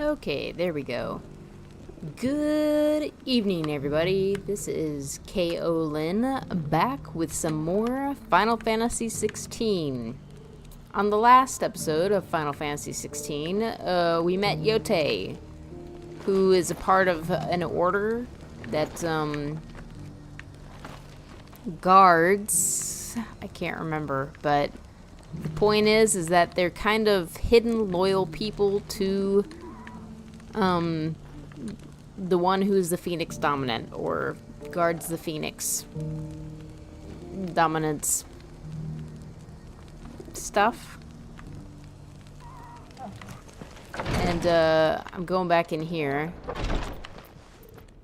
Okay, there we go. Good evening, everybody. This is K.O. Lynn, back with some more Final Fantasy XVI. On the last episode of Final Fantasy XVI, we met Yote, who is a part of an order that, guards... I can't remember, but the point is that they're kind of hidden loyal people to, the one who's the Phoenix dominant, or guards the Phoenix dominance stuff. And I'm going back in here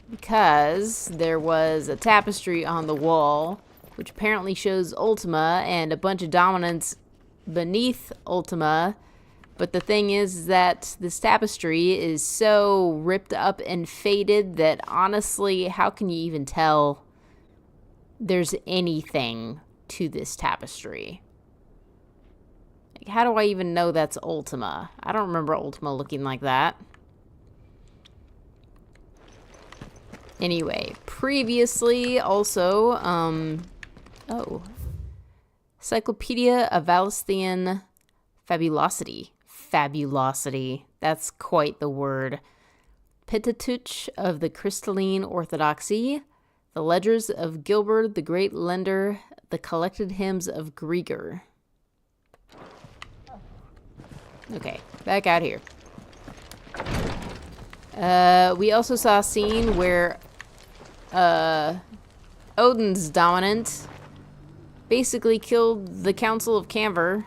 because there was a tapestry on the wall which apparently shows Ultima and a bunch of dominants beneath Ultima. But the thing is that this tapestry is so ripped up and faded that honestly, how can you even tell there's anything to this tapestry? Like, how do I even know that's Ultima? I don't remember Ultima looking like that. Anyway, previously also, Encyclopedia of Valisthian Fabulosity. Fabulosity. That's quite the word. Pentateuch of the Crystalline Orthodoxy, the Ledgers of Gilbert the Great Lender, the Collected Hymns of Grieger. Okay, back out here. We also saw a scene where Odin's dominant basically killed the Council of Kanver.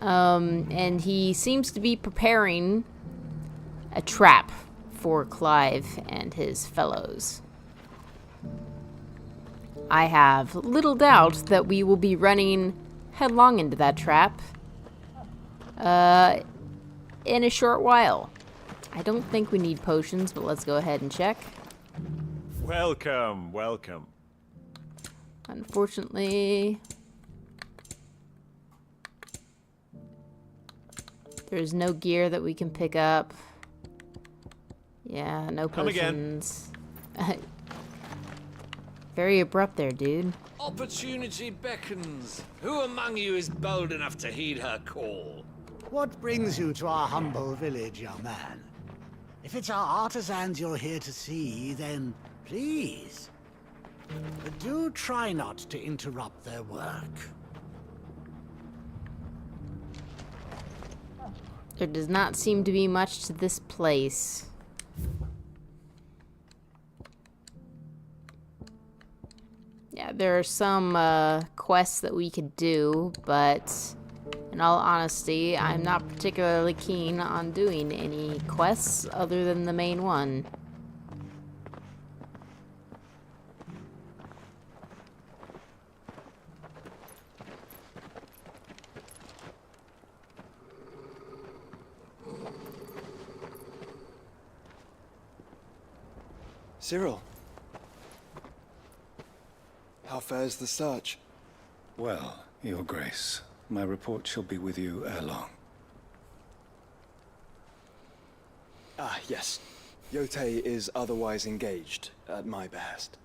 And he seems to be preparing a trap for Clive and his fellows. I have little doubt that we will be running headlong into that trap in a short while. I don't think we need potions, but let's go ahead and check. Welcome, welcome. Unfortunately, there's no gear that we can pick up. Yeah, no potions. Very abrupt there, dude. Opportunity beckons. Who among you is bold enough to heed her call? What brings you to our humble village, young man? If it's our artisans you're here to see, then please. But do try not to interrupt their work. There does not seem to be much to this place. Yeah, there are some quests that we could do, but in all honesty, I'm not particularly keen on doing any quests other than the main one. Cyril, how fares the search? Well, Your Grace, my report shall be with you ere long. Ah, yes. Yote is otherwise engaged, at my behest.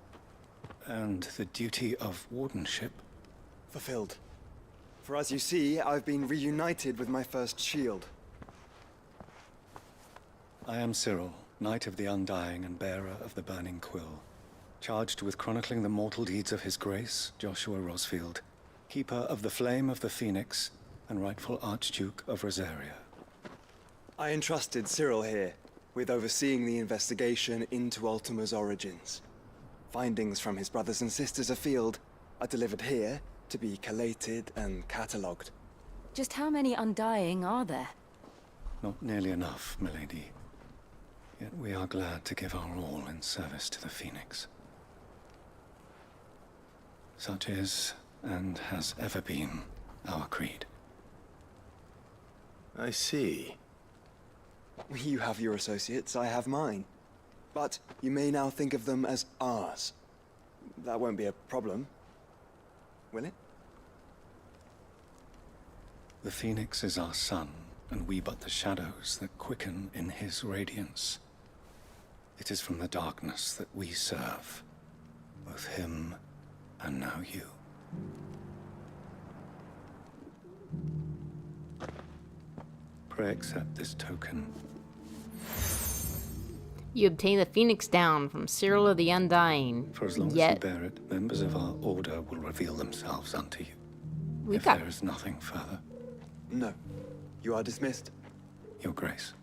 And the duty of wardenship? Fulfilled. For as you see, I've been reunited with my first shield. I am Cyril, Knight of the Undying and bearer of the Burning Quill, charged with chronicling the mortal deeds of His Grace, Joshua Rosfield, Keeper of the Flame of the Phoenix, and rightful Archduke of Rosaria. I entrusted Cyril here with overseeing the investigation into Ultima's origins. Findings from his brothers and sisters afield are delivered here to be collated and catalogued. Just how many Undying are there? Not nearly enough, milady. Yet we are glad to give our all in service to the Phoenix. Such is, and has ever been, our creed. I see. You have your associates, I have mine. But you may now think of them as ours. That won't be a problem, will it? The Phoenix is our sun, and we but the shadows that quicken in his radiance. It is from the darkness that we serve, both him and now you. Pray accept this token. You obtain the Phoenix Down from Cyril of the Undying. For as long as you bear it, members of our order will reveal themselves unto you. If there is nothing further. No. You are dismissed. Your Grace.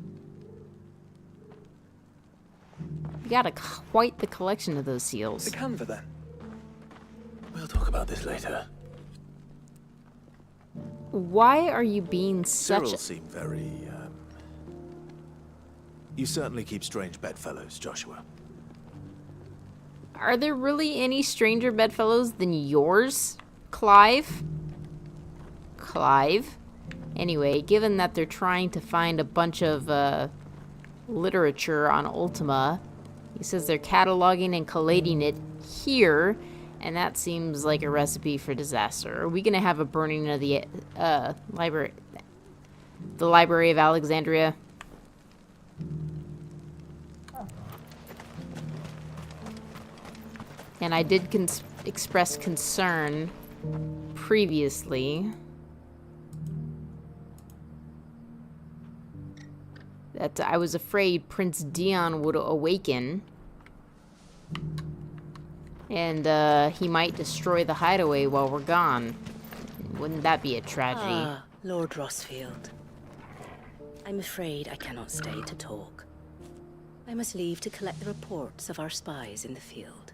You got quite the collection of those seals. The Kanver, then. We'll talk about this later. Why are you being such Cyril seemed very, You certainly keep strange bedfellows, Joshua. Are there really any stranger bedfellows than yours, Clive? Clive? Anyway, given that they're trying to find a bunch of literature on Ultima, he says they're cataloging and collating it here, and that seems like a recipe for disaster. Are we gonna have a burning of the library of Alexandria? And I did express concern previously that I was afraid Prince Dion would awaken and he might destroy the Hideaway while we're gone. Wouldn't that be a tragedy? Ah, Lord Rosfield. I'm afraid I cannot stay to talk. I must leave to collect the reports of our spies in the field.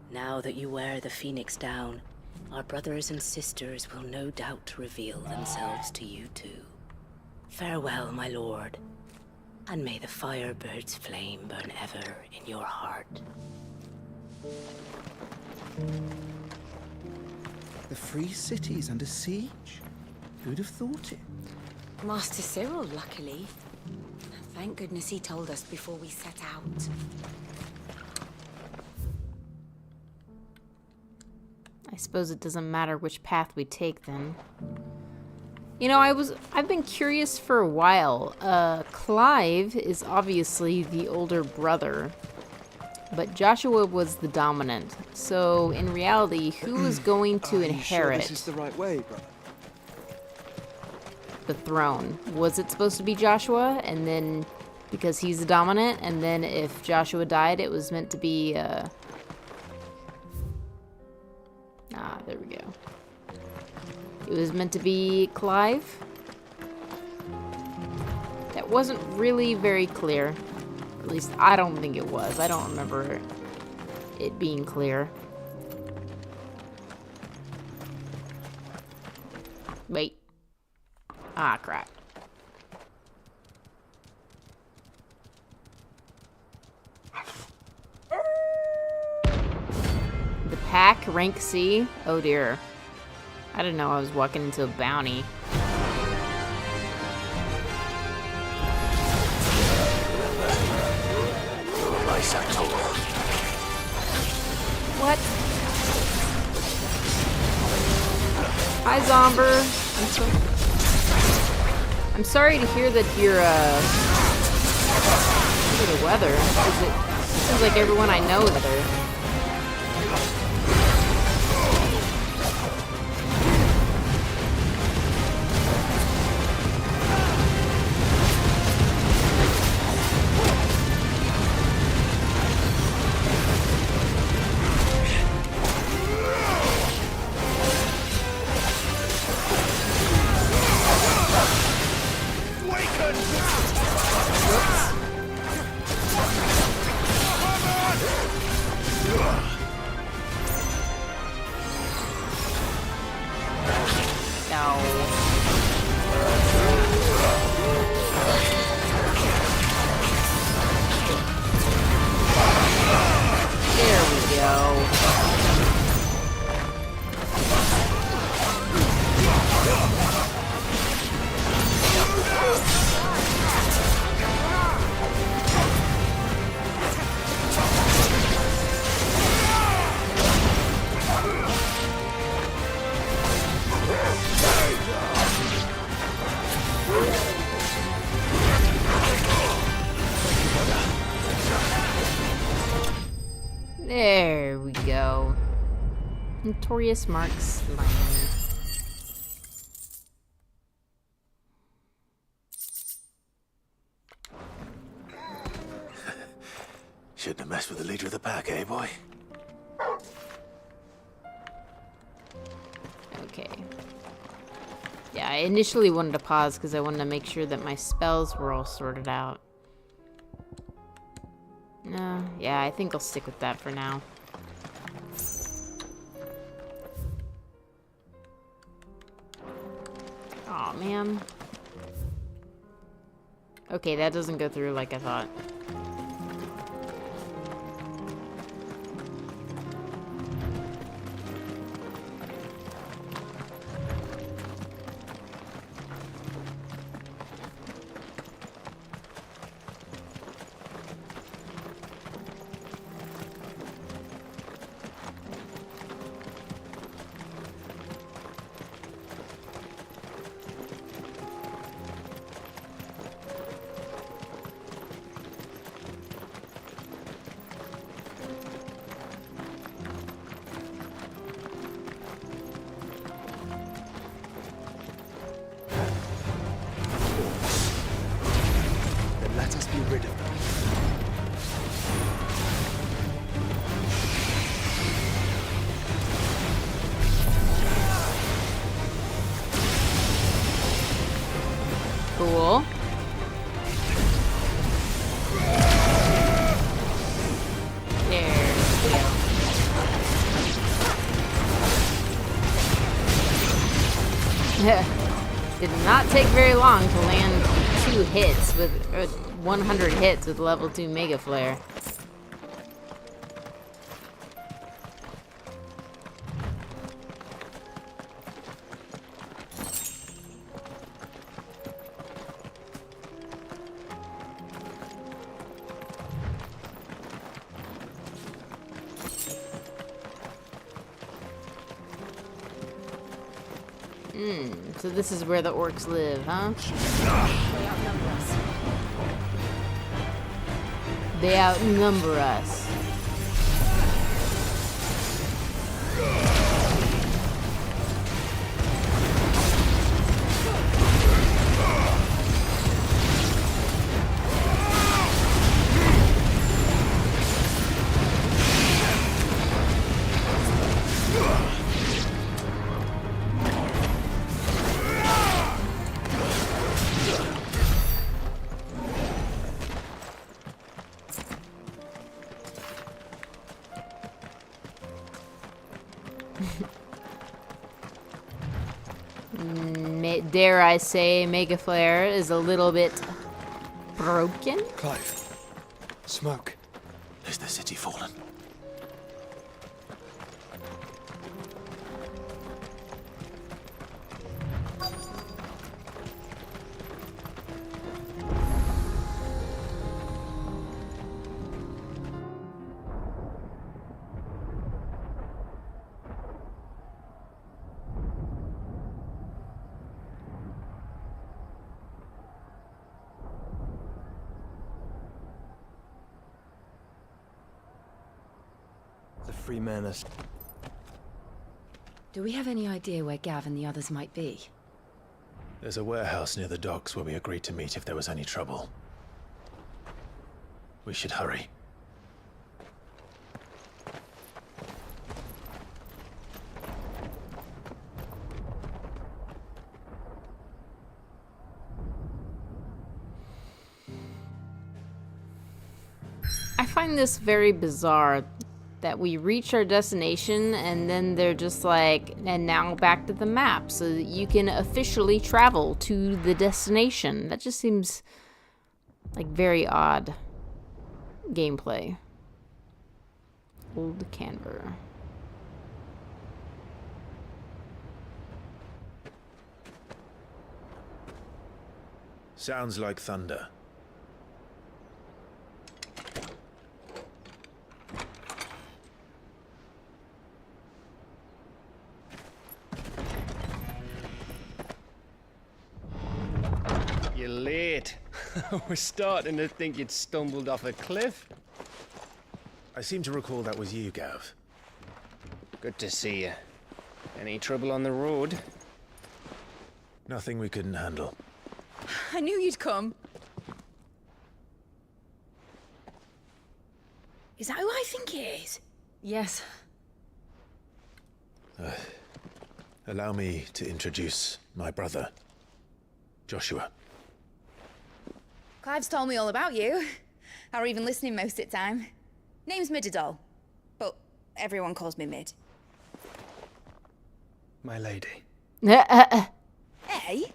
Now that you wear the Phoenix Down, our brothers and sisters will no doubt reveal themselves to you too. Farewell, my lord, and may the Firebird's flame burn ever in your heart. The free city's under siege? Who'd have thought it? Master Cyril, luckily. Thank goodness he told us before we set out. I suppose it doesn't matter which path we take then. You know, I've been curious for a while. Clive is obviously the older brother, but Joshua was the dominant. So in reality, who is going to inherit Sure this is the right way, brother? the throne? Was it supposed to be Joshua, and then because he's the dominant, and then if Joshua died, it was meant to be there we go. It was meant to be Clive? That wasn't really very clear. At least I don't think it was. I don't remember it being clear. Wait. Ah, crap. The pack, rank C? Oh dear. I didn't know I was walking into a bounty. What? Hi, Zomber. I'm sorry to hear that you're, under the weather. It seems like everyone I know is weather. There we go. Notorious Mark's Lane. Shouldn't have messed with the leader of the pack, eh, boy? Okay. Yeah, I initially wanted to pause because I wanted to make sure that my spells were all sorted out. No, yeah, I think I'll stick with that for now. Aw, man. Okay, that doesn't go through like I thought. Then let us be rid of them. Cool. There we go. Did not take very long to land 2 hits with 100 hits with level 2 Mega Flare. So this is where the orcs live, huh? They outnumber us. Dare I say, Mega Flare is a little bit broken? Clive, smoke. Is the city fallen? The free men are... Do we have any idea where Gav and the others might be? There's a warehouse near the docks where we agreed to meet if there was any trouble. We should hurry. I find this very bizarre that we reach our destination and then they're just like, and now back to the map so that you can officially travel to the destination. That just seems like very odd gameplay. Old Kanver. Sounds like thunder. You're late. We're starting to think you'd stumbled off a cliff. I seem to recall that was you, Gav. Good to see you. Any trouble on the road? Nothing we couldn't handle. I knew you'd come. Is that who I think it is? Yes. Allow me to introduce my brother, Joshua. Clive's told me all about you. Or even listening most of the time. Name's Midadol, but everyone calls me Mid. My lady. Hey?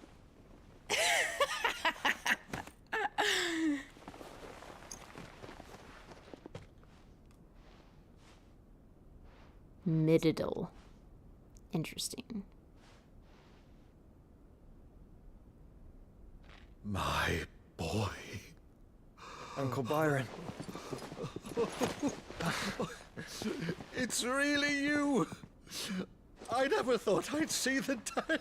Midadol. Interesting. My boy. Uncle Byron. It's really you. I never thought I'd see the day.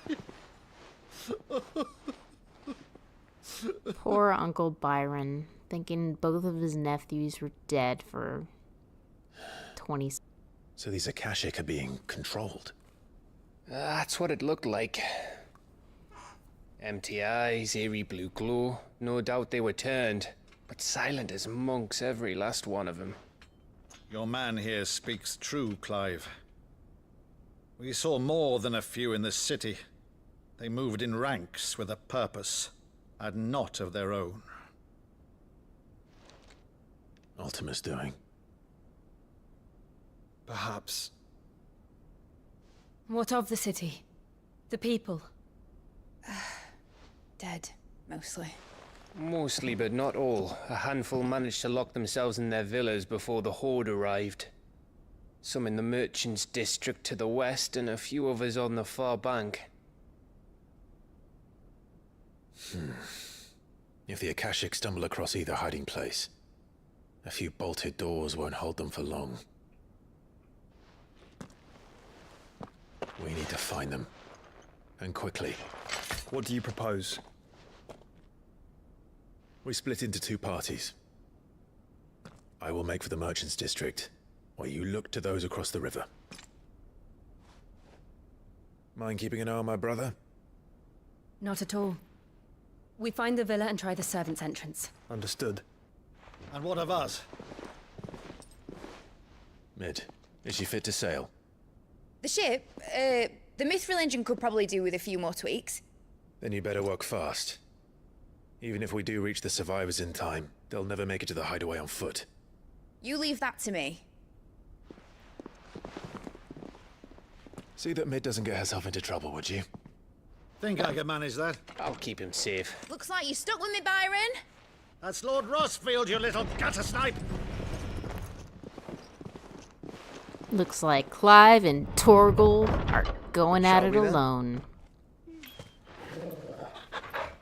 Poor Uncle Byron, thinking both of his nephews were dead for 20. So these Akashic are being controlled. That's what it looked like. Empty eyes, eerie blue glow. No doubt they were turned, but silent as monks, every last one of them. Your man here speaks true, Clive. We saw more than a few in this city. They moved in ranks with a purpose, and not of their own. Ultima's doing. Perhaps. What of the city? The people? Dead, mostly. Mostly, but not all. A handful managed to lock themselves in their villas before the horde arrived. Some in the merchants' district to the west, and a few others on the far bank. If the Akashic stumble across either hiding place, a few bolted doors won't hold them for long. We need to find them. And quickly. What do you propose? We split into two parties. I will make for the merchants' district, while you look to those across the river. Mind keeping an eye on my brother? Not at all. We find the villa and try the servants' entrance. Understood. And what of us? Mid, is she fit to sail? The ship, the Mithril engine could probably do with a few more tweaks. Then you better work fast. Even if we do reach the survivors in time, they'll never make it to the hideaway on foot. You leave that to me. See that Mid doesn't get herself into trouble, would you? Think I can manage that? I'll keep him safe. Looks like you stuck with me, Byron. That's Lord Rossfield, you little gutter snipe! Looks like Clive and Torgal are going at it alone.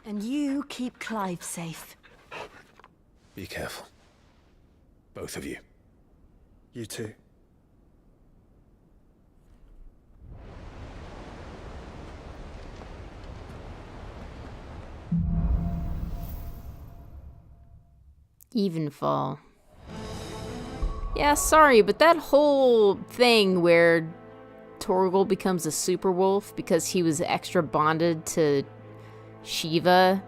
And you keep Clive safe. Be careful. Both of you. You too. Evenfall. Yeah, sorry, but that whole thing where Torgal becomes a super wolf because he was extra bonded to Shiva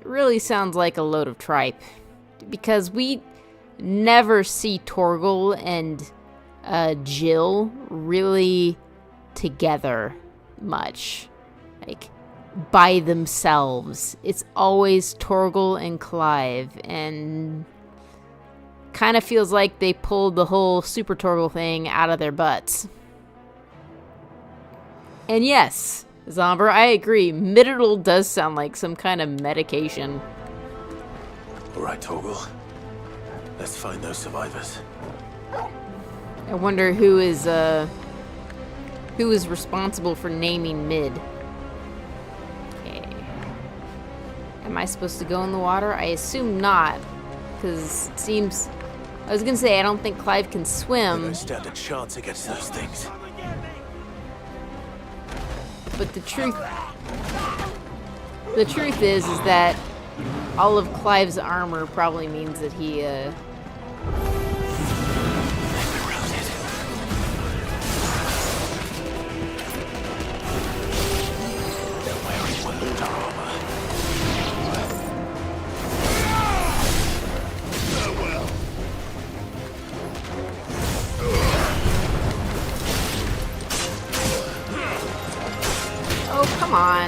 really sounds like a load of tripe. Because we never see Torgal and Jill really together much. Like, by themselves. It's always Torgal and Clive, and kind of feels like they pulled the whole Super Torgal thing out of their butts. And yes, Zomber, I agree. Midadol does sound like some kind of medication. Alright, Torgal. Let's find those survivors. I wonder who is responsible for naming Mid. Okay. Am I supposed to go in the water? I assume not, because it seems... I was gonna say, I don't think Clive can swim. We don't stand a chance against those things. But the truth is that all of Clive's armor probably means that he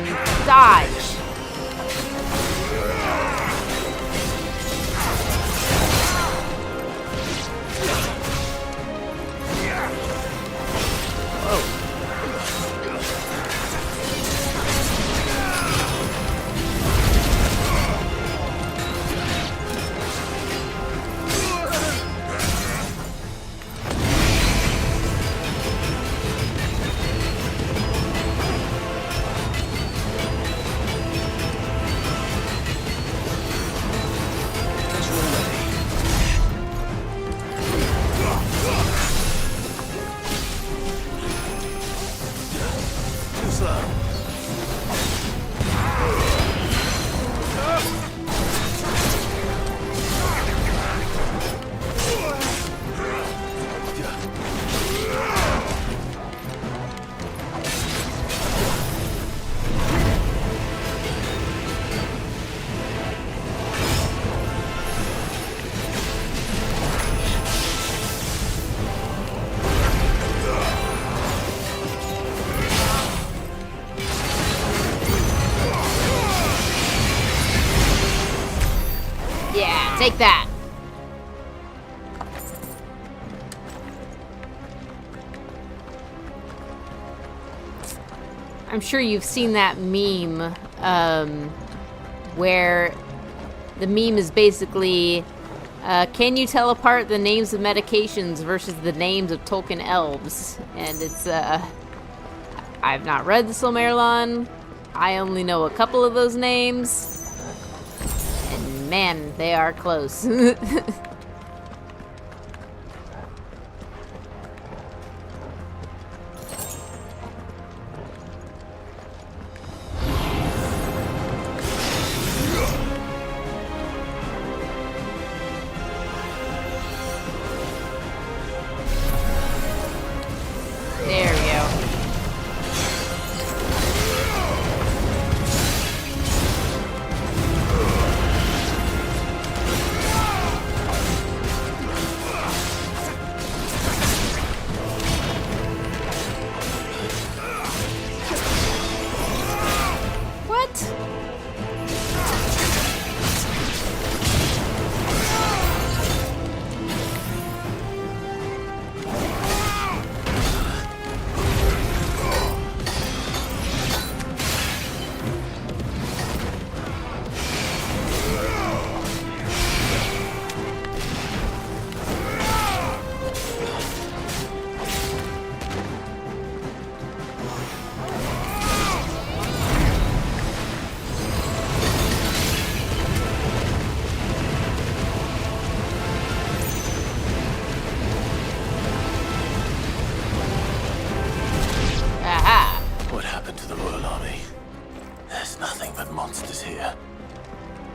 man. Dodge. Take that. I'm sure you've seen that meme where the meme is basically, can you tell apart the names of medications versus the names of Tolkien elves? And it's, I've not read the Silmarillion. I only know a couple of those names. And man, they are close.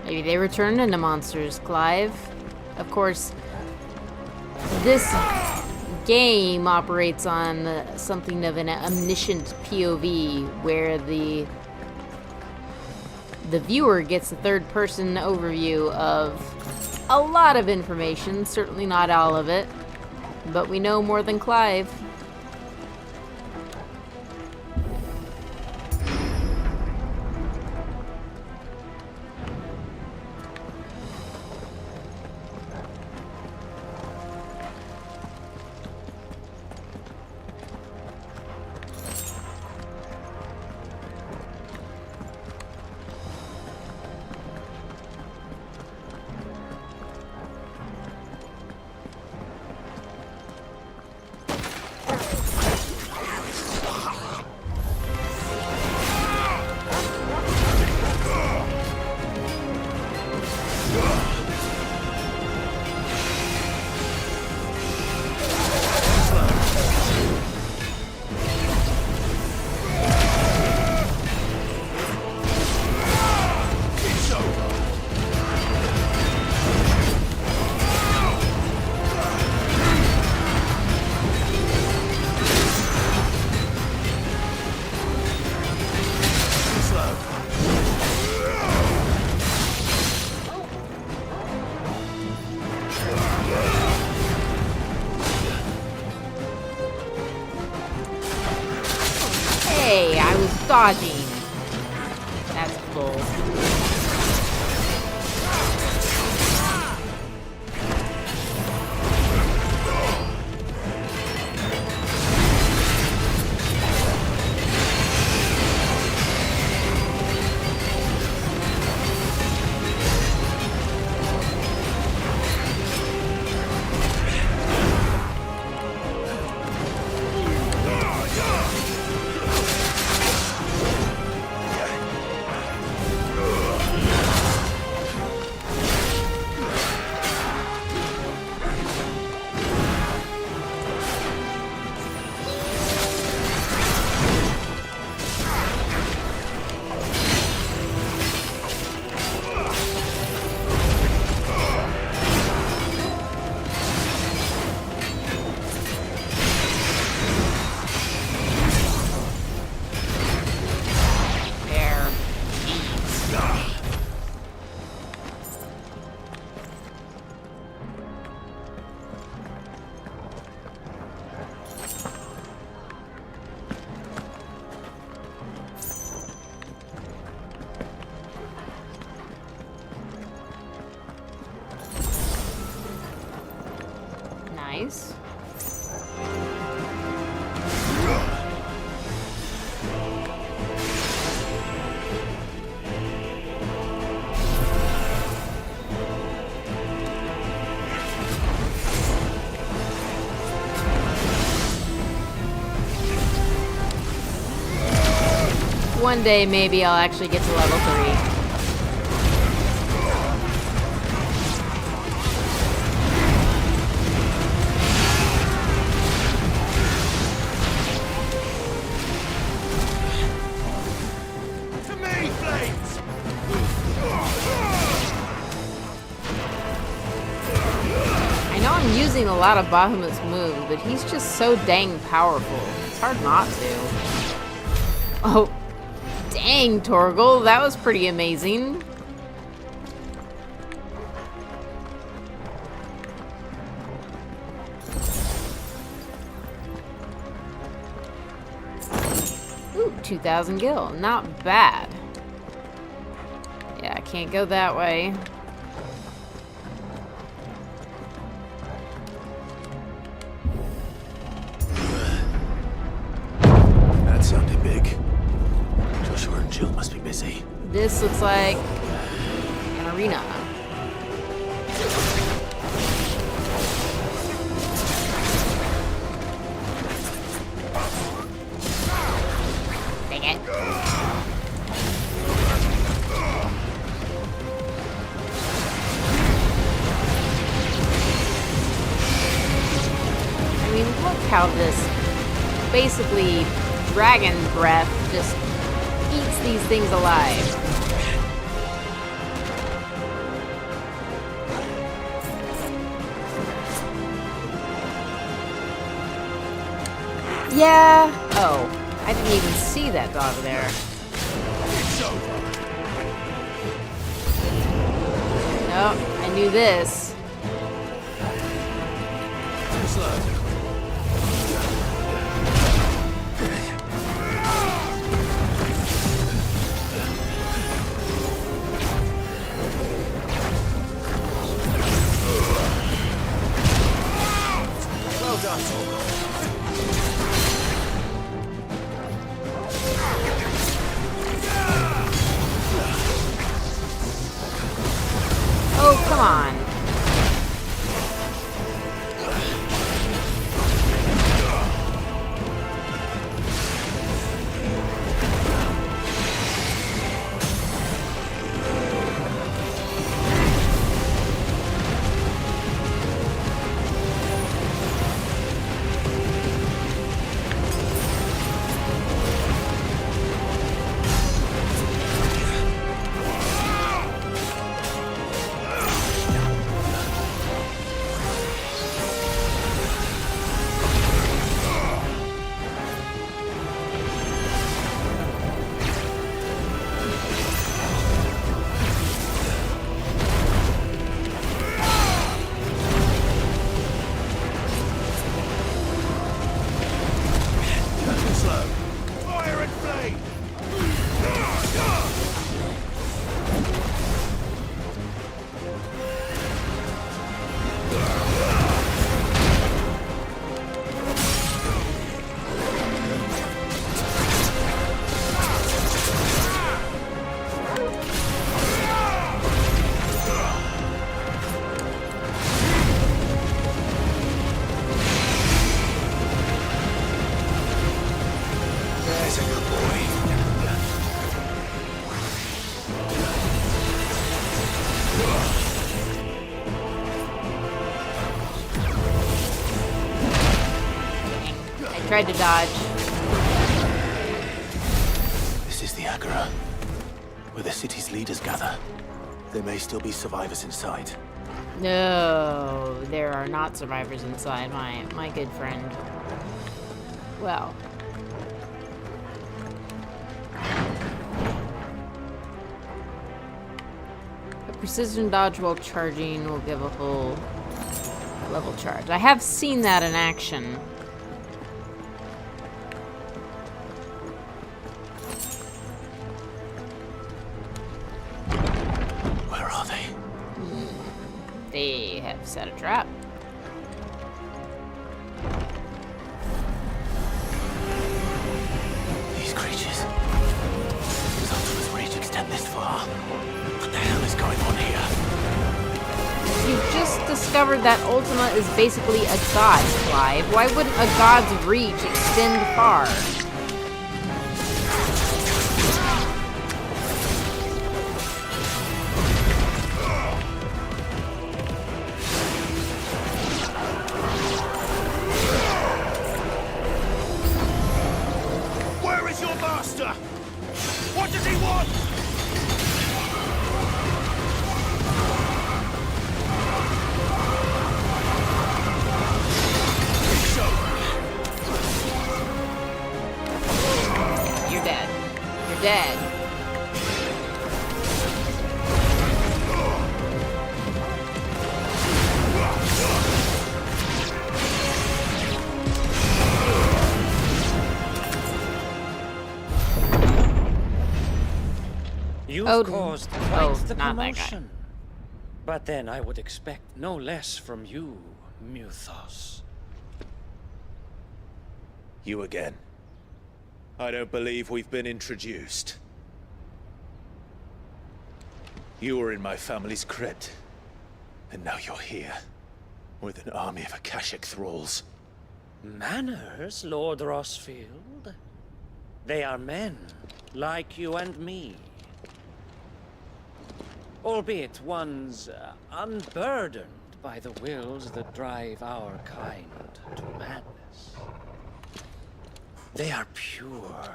Maybe they returned into monsters, Clive. Of course, this game operates on something of an omniscient POV, where the viewer gets a third-person overview of a lot of information, certainly not all of it, but we know more than Clive. Hey, I was dodging. Nice. One day, maybe I'll actually get to level 3. I know I'm using a lot of Bahamut's moves, but he's just so dang powerful. It's hard not to. Oh. Dang, Torgal, that was pretty amazing. Ooh, 2,000 gil. Not bad. Yeah, I can't go that way. That sounded big. Joshua and Jill must be busy. This looks like an arena. Dang it. I mean, look how this basically dragon breath just eats these things alive. Yeah. Oh, I didn't even see that dog there. Nope, I knew this. Too slow. Well done, Oh, come on. Tried to dodge. This is the Agora, where the city's leaders gather. There may still be survivors inside. No, there are not survivors inside, my good friend. Well. A precision dodge while charging will give a full level charge. I have seen that in action. Where are they? They have set a trap. creatures? Does Ultima's reach extend this far? What the hell is going on here? You've just discovered that Ultima is basically a god, Clive. Why wouldn't a god's reach extend far? Where is your master? What does he want? You're dead. You're dead. You've Odin. caused quite the not that guy. commotion. But then I would expect no less from you, Muthos. You again. I don't believe we've been introduced. You were in my family's crypt, and now you're here, with an army of Akashic thralls. Manners, Lord Rosfield? They are men, like you and me. Albeit ones unburdened by the wills that drive our kind to madness. They are pure.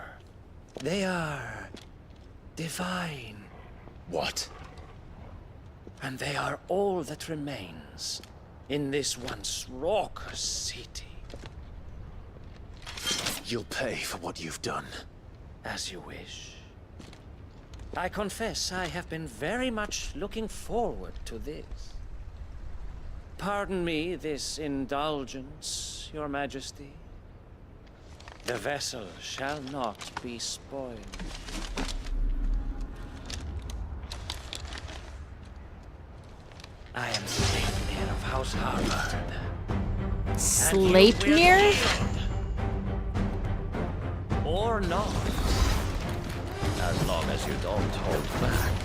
They are divine. What? And they are all that remains in this once raucous city. You'll pay for what you've done. As you wish. I confess I have been very much looking forward to this. Pardon me this indulgence, Your Majesty. The vessel shall not be spoiled. I am Sleipnir of House Harvard. Sleipnir? Or not. As long as you don't hold back.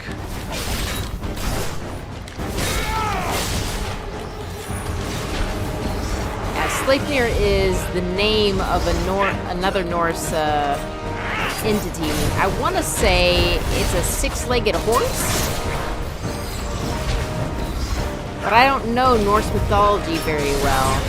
Sleipnir is the name of another Norse entity. I want to say it's a six-legged horse, but I don't know Norse mythology very well.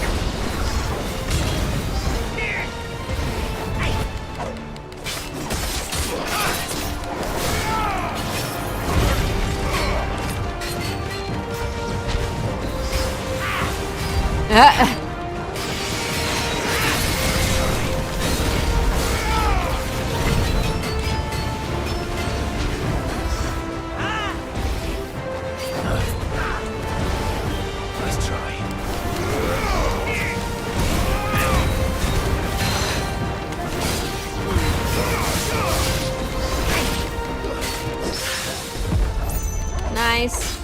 Nice.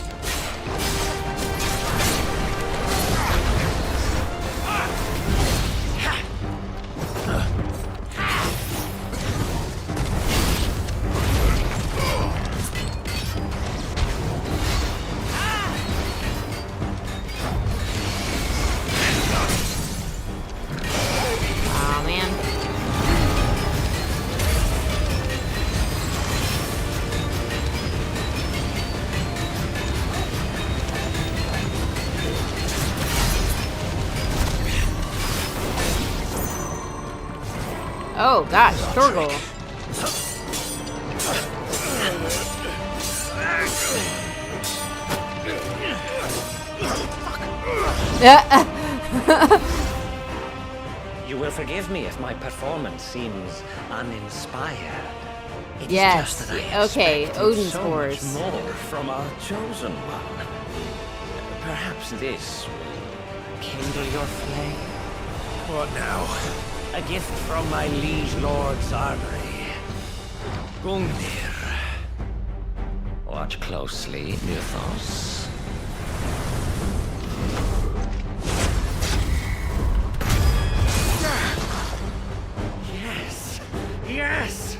Oh man. Oh gosh, Torgal. You will forgive me if my performance seems uninspired. It's Yes. just that I Okay, expected Odin's so horse. much more from our chosen one. Perhaps this will kindle your flame. What now? A gift from my liege lord's armory. Gungnir. Watch closely, Muthos. Yes! Yes!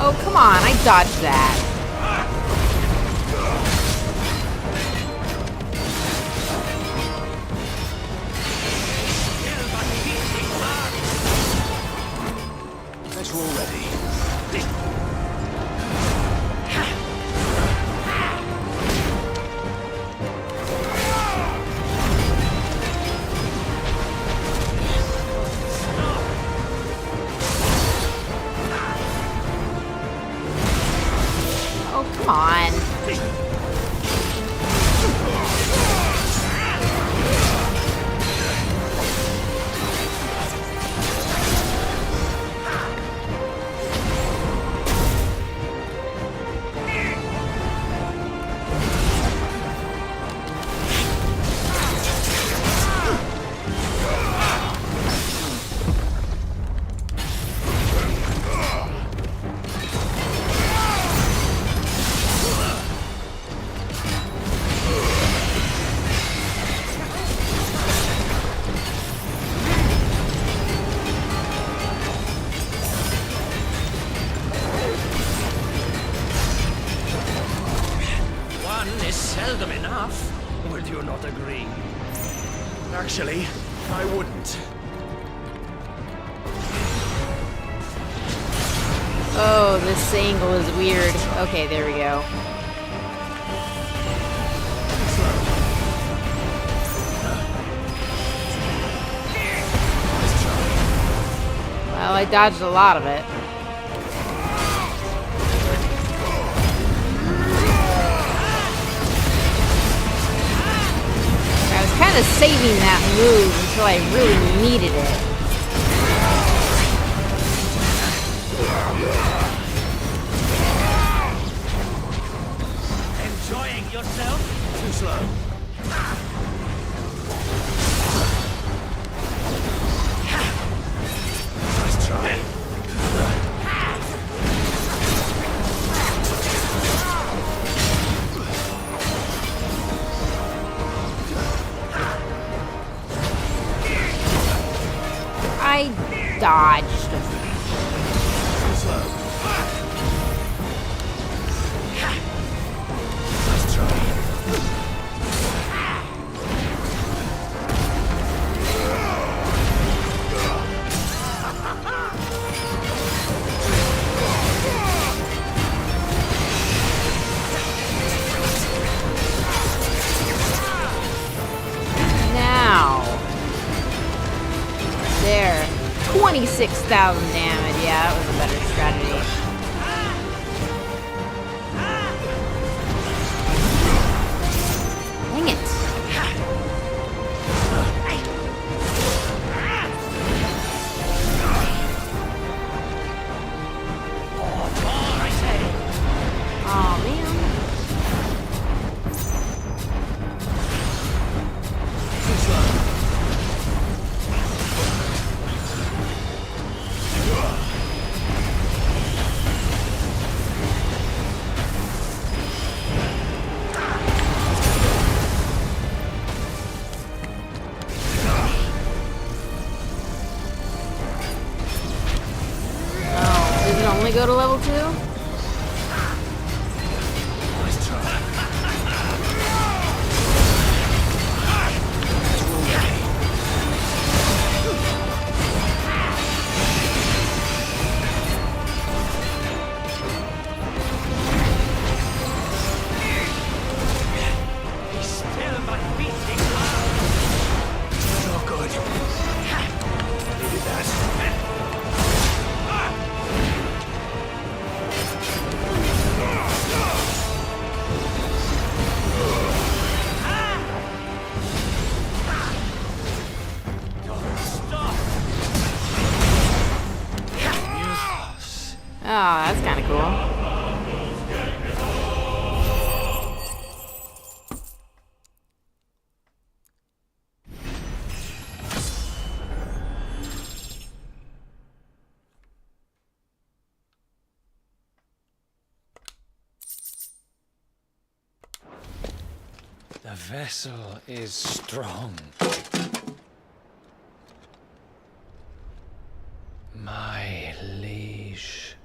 Oh, come on, I dodged that. As we're ready. Oh, come on. Seldom enough. Would you not agree? Actually, I wouldn't. Oh, this angle is weird. Okay, there we go. Well, I dodged a lot of it. I was kind of saving that move until I really needed it. Enjoying yourself? Too slow. Nice try. I dodged. Too slow. Nice try. Now. There. 26,000 damage. Yeah, that was a better strategy. Dang it. Oh, man. Too slow. Oh, does it only go to level 2? Nice try. Still my beating heart. So good. Needed that. Oh, that's kind of cool. The vessel is strong. My liege.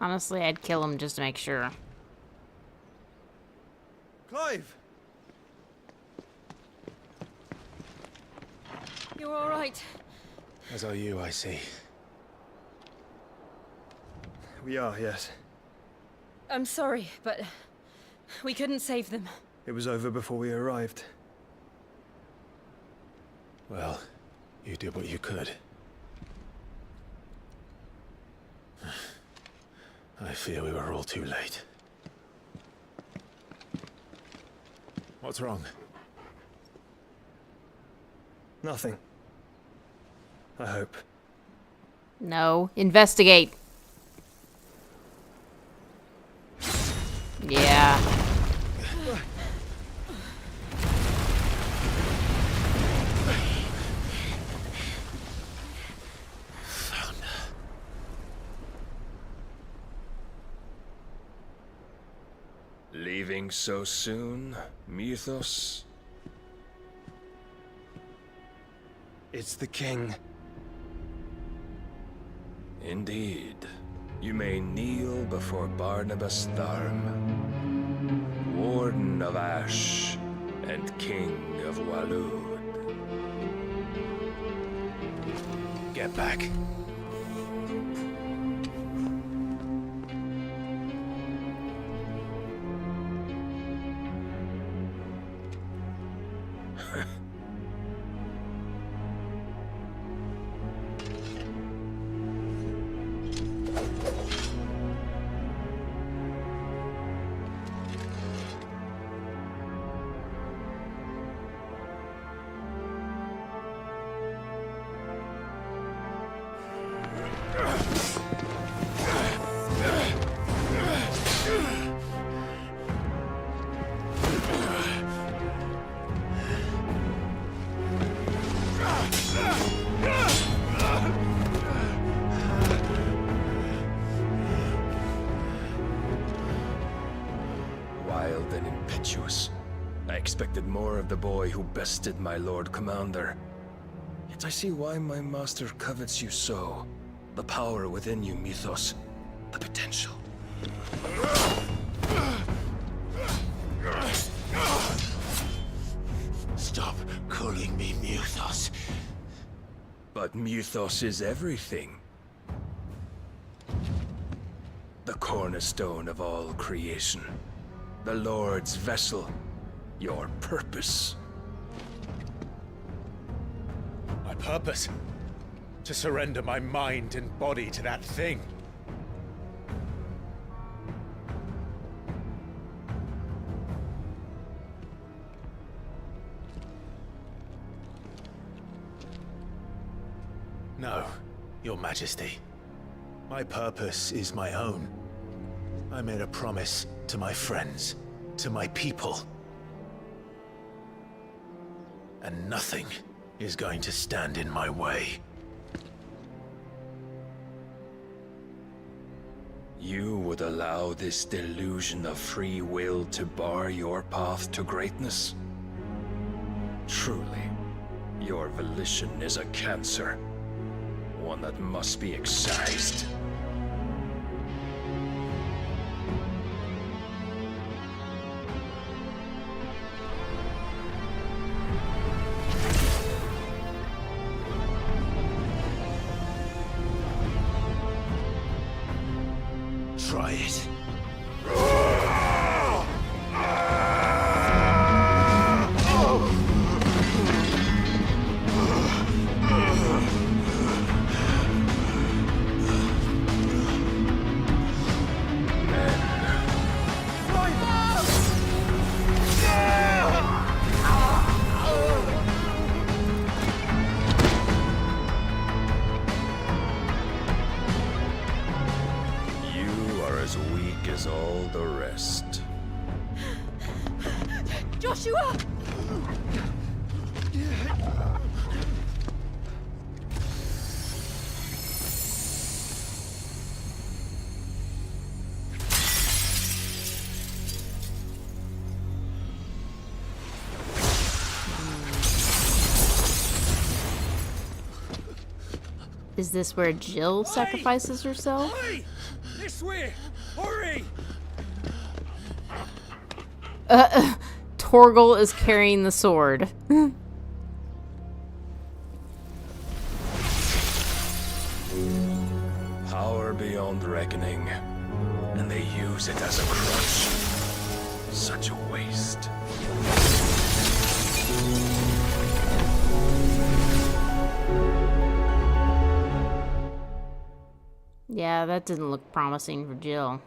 Honestly, I'd kill him just to make sure. Clive! You're all right. As are you, I see. We are, yes. I'm sorry, but we couldn't save them. It was over before we arrived. Well, you did what you could. I fear we were all too late. What's wrong? Nothing. I hope. No. Investigate. Yeah. Leaving so soon, Mythos? It's the king. Indeed. You may kneel before Barnabas Tharm, Warden of Ash and King of Walud. Get back. Wild and impetuous. I expected more of the boy who bested my Lord Commander. Yet I see why my master covets you so. The power within you, Mythos. The potential. Stop calling me Mythos. But Mythos is everything. The cornerstone of all creation. The Lord's vessel. Your purpose. My purpose? To surrender my mind and body to that thing. No, Your Majesty. My purpose is my own. I made a promise to my friends, to my people. And nothing is going to stand in my way. You would allow this delusion of free will to bar your path to greatness? Truly, your volition is a cancer. One that must be excised. Try it. As all the rest. Joshua! Is this where Jill sacrifices herself? This way! Hurry! Torgal is carrying the sword. Power beyond reckoning. And they use it as a crutch. Such a waste. Yeah, that didn't look promising for Jill.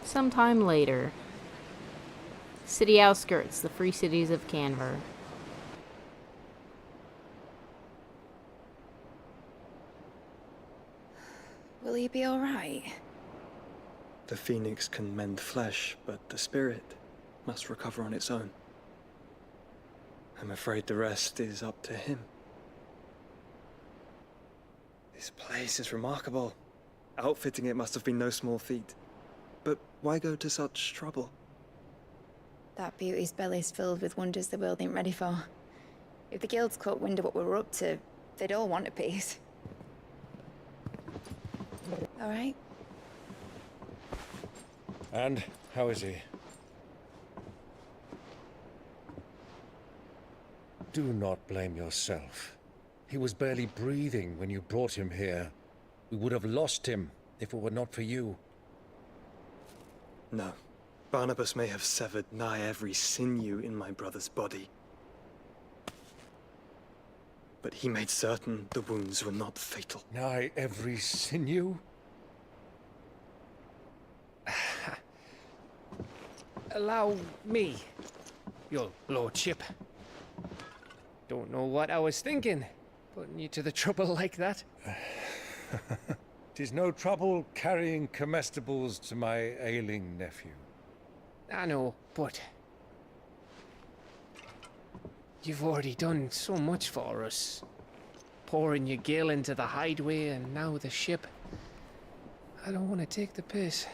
Sometime later. City outskirts, the free cities of Kanver. Will he be alright? The phoenix can mend flesh, but the spirit must recover on its own. I'm afraid the rest is up to him. This place is remarkable. Outfitting it must have been no small feat. But why go to such trouble? That beauty's belly's filled with wonders the world ain't ready for. If the guilds caught wind of what we're up to, they'd all want a piece. All right? And how is he? Do not blame yourself. He was barely breathing when you brought him here. We would have lost him if it were not for you. No. Barnabas may have severed nigh every sinew in my brother's body. But he made certain the wounds were not fatal. Nigh every sinew? Allow me, your lordship. Don't know what I was thinking, putting you to the trouble like that. 'Tis no trouble carrying comestibles to my ailing nephew. I know, but you've already done so much for us. Pouring your gale into the Hideaway and now the ship. I don't want to take the piss.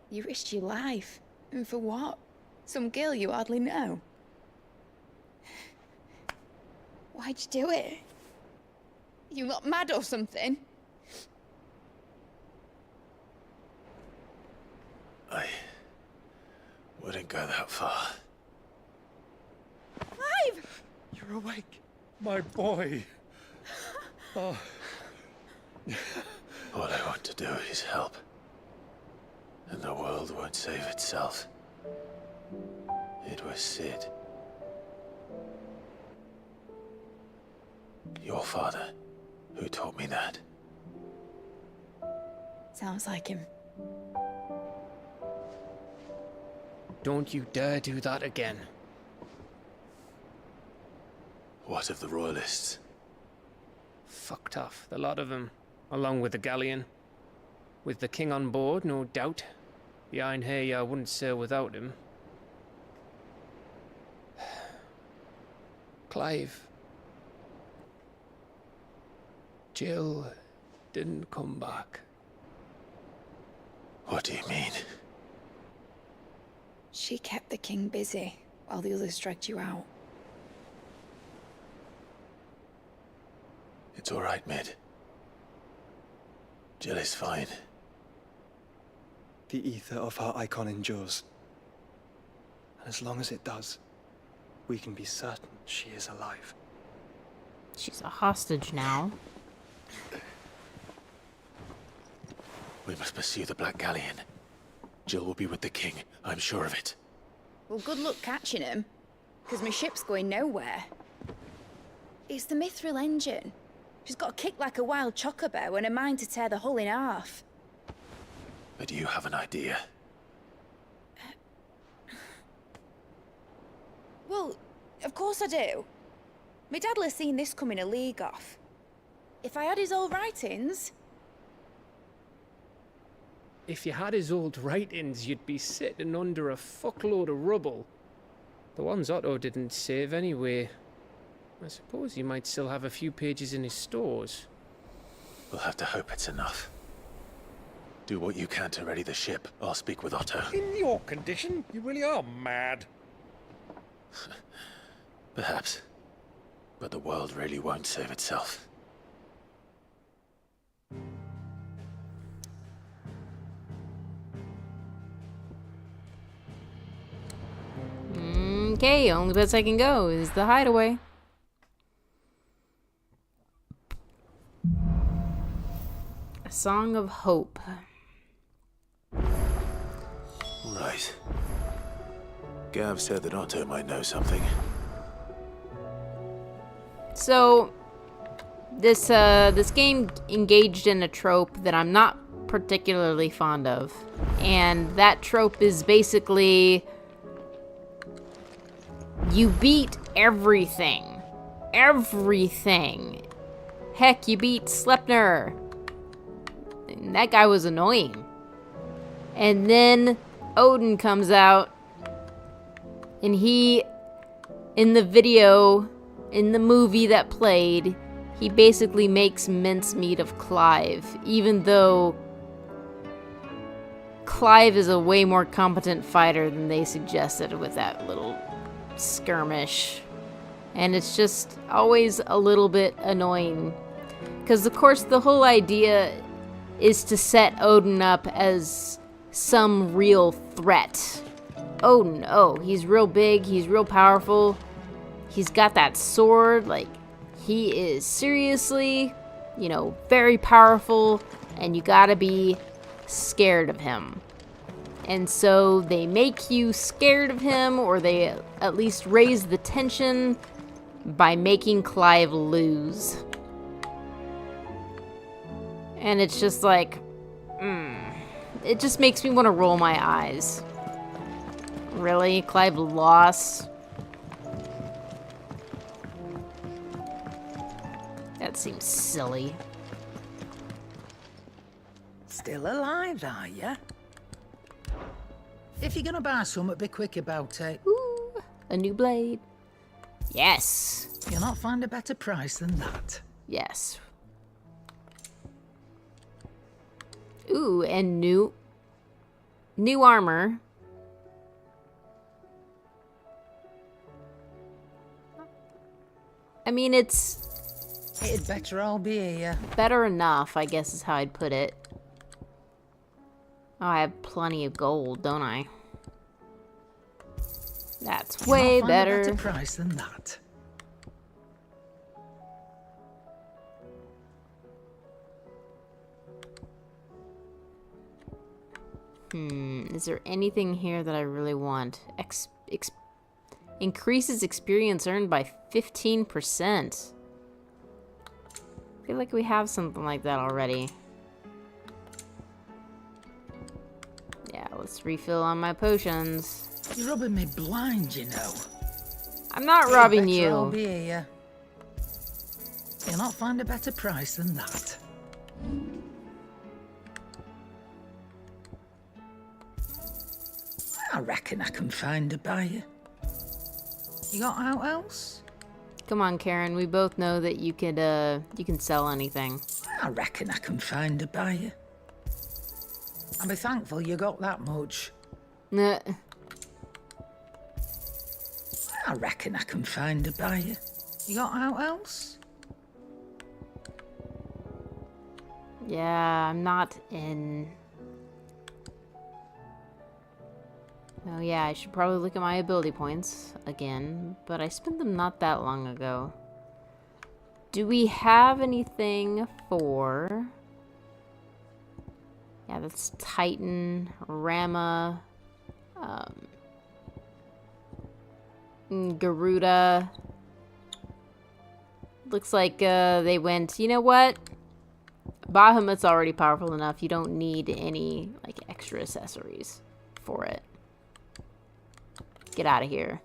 You risked your life. And for what? Some girl you hardly know. Why'd you do it? You not mad or something? I wouldn't go that far. Clive! You're awake, my boy. Oh. All I want to do is help. And the world won't save itself. It was Sid. Your father, who taught me that. Sounds like him. Don't you dare do that again. What of the royalists? Fucked off, the lot of them, along with the galleon. With the king on board, no doubt. Behind here, I wouldn't sail without him. Clive. Jill didn't come back. What do you mean? She kept the king busy while the others dragged you out. It's all right, Mid. Jill is fine. The ether of her icon endures. And as long as it does, we can be certain she is alive. She's a hostage now. We must pursue the Black Galleon. Jill will be with the king, I'm sure of it. Well, good luck catching him, because my ship's going nowhere. It's the Mithril engine. She's got a kick like a wild chocobo and a mind to tear the hull in half. But you have an idea. Well, of course I do. My dad'll have seen this coming a league off. If I had his old writings... If you had his old writings, you'd be sitting under a fuckload of rubble. The ones Otto didn't save anyway. I suppose he might still have a few pages in his stores. We'll have to hope it's enough. Do what you can to ready the ship. I'll speak with Otto. In your condition, you really are mad. Perhaps. But the world really won't save itself. Okay, only place I can go is the Hideaway. A Song of Hope. Right. Gav said that Otto might know something. So, this game engaged in a trope that I'm not particularly fond of. And that trope is basically... you beat everything. Everything. Heck, you beat Sleipnir. And that guy was annoying. And then Odin comes out. And he, in the video, in the movie that played, he basically makes mincemeat of Clive. Even though Clive is a way more competent fighter than they suggested with that little skirmish. And it's just always a little bit annoying, because of course the whole idea is to set Odin up as some real threat. Odin, oh, he's real big, he's real powerful, he's got that sword, like, he is seriously, you know, very powerful, and you gotta be scared of him. And so they make you scared of him, or they at least raise the tension by making Clive lose. And it's just like, it just makes me want to roll my eyes. Really? Clive lost? That seems silly. Still alive, are ya? If you're gonna buy something, be quick about it. Ooh, a new blade. Yes. You'll not find a better price than that. Yes. Ooh, and new armor. I mean, it'd better all be here. Better enough, I guess is how I'd put it. Oh, I have plenty of gold, don't I? That's way better. A better price than that. Is there anything here that I really want? Increases experience earned by 15%. I feel like we have something like that already. Yeah, let's refill on my potions. You're rubbing me blind, you know. I'm not robbing you. you. Be here. You'll not find a better price than that. I reckon I can find a buyer. You got out else? Come on, Karen. We both know that you can sell anything. I reckon I can find a buyer. I'll be thankful you got that much. Nah. I reckon I can find a buyer. You got out else? Yeah, I'm not in. Oh yeah, I should probably look at my ability points again, but I spent them not that long ago. Do we have anything for... Yeah, that's Titan, Rama, Garuda. Looks like they went, you know what? Bahamut's already powerful enough. You don't need any like extra accessories for it. Get out of here.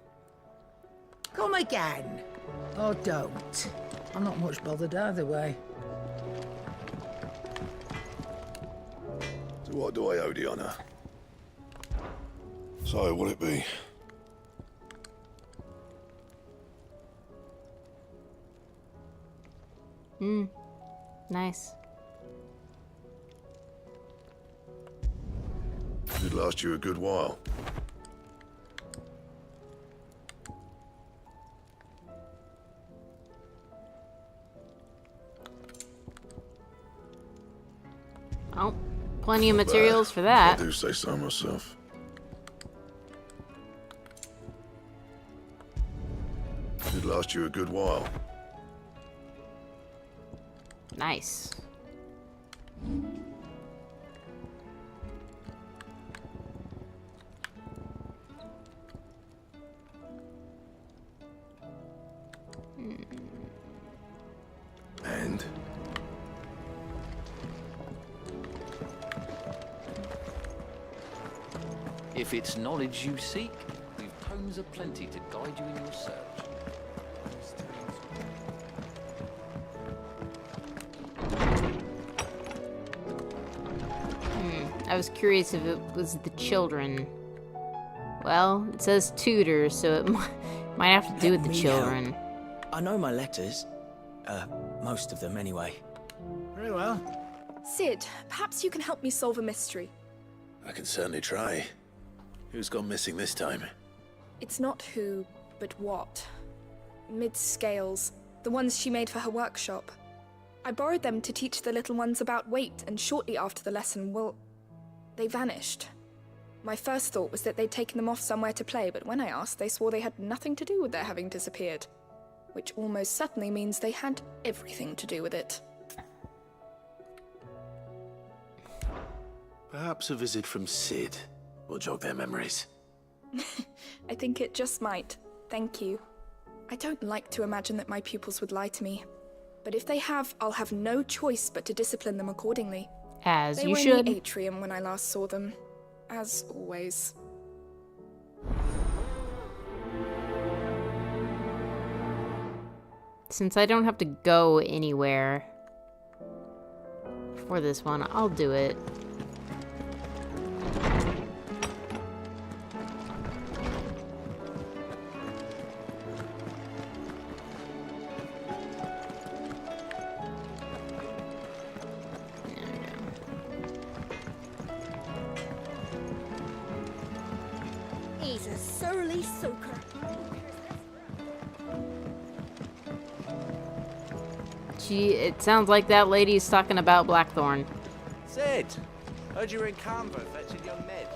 Come again. Or don't. I'm not much bothered either way. So what do I owe the honour? So, will it be? Nice. Should last you a good while. Well, plenty of materials for that. I do say so myself. It'd last you a good while. Nice. And? If it's knowledge you seek, we've tomes aplenty to guide you in your search. I was curious if it was the children. Well, it says tutor, so it might have to do with the children. I know my letters. Most of them anyway. Very well. Sid, perhaps you can help me solve a mystery. I can certainly try. Who's gone missing this time? It's not who, but what. Mid's scales, the ones she made for her workshop. I borrowed them to teach the little ones about weight, and shortly after the lesson, well, they vanished. My first thought was that they'd taken them off somewhere to play, but when I asked, they swore they had nothing to do with their having disappeared. Which almost certainly means they had everything to do with it. Perhaps a visit from Sid will jog their memories. I think it just might. Thank you. I don't like to imagine that my pupils would lie to me. But if they have, I'll have no choice but to discipline them accordingly. As you should. They were in the atrium when I last saw them. As always. Since I don't have to go anywhere for this one, I'll do it. He's a surly soaker. It sounds like that lady's talking about Blackthorn. Sid, heard you were in Kanver fetching young Ned.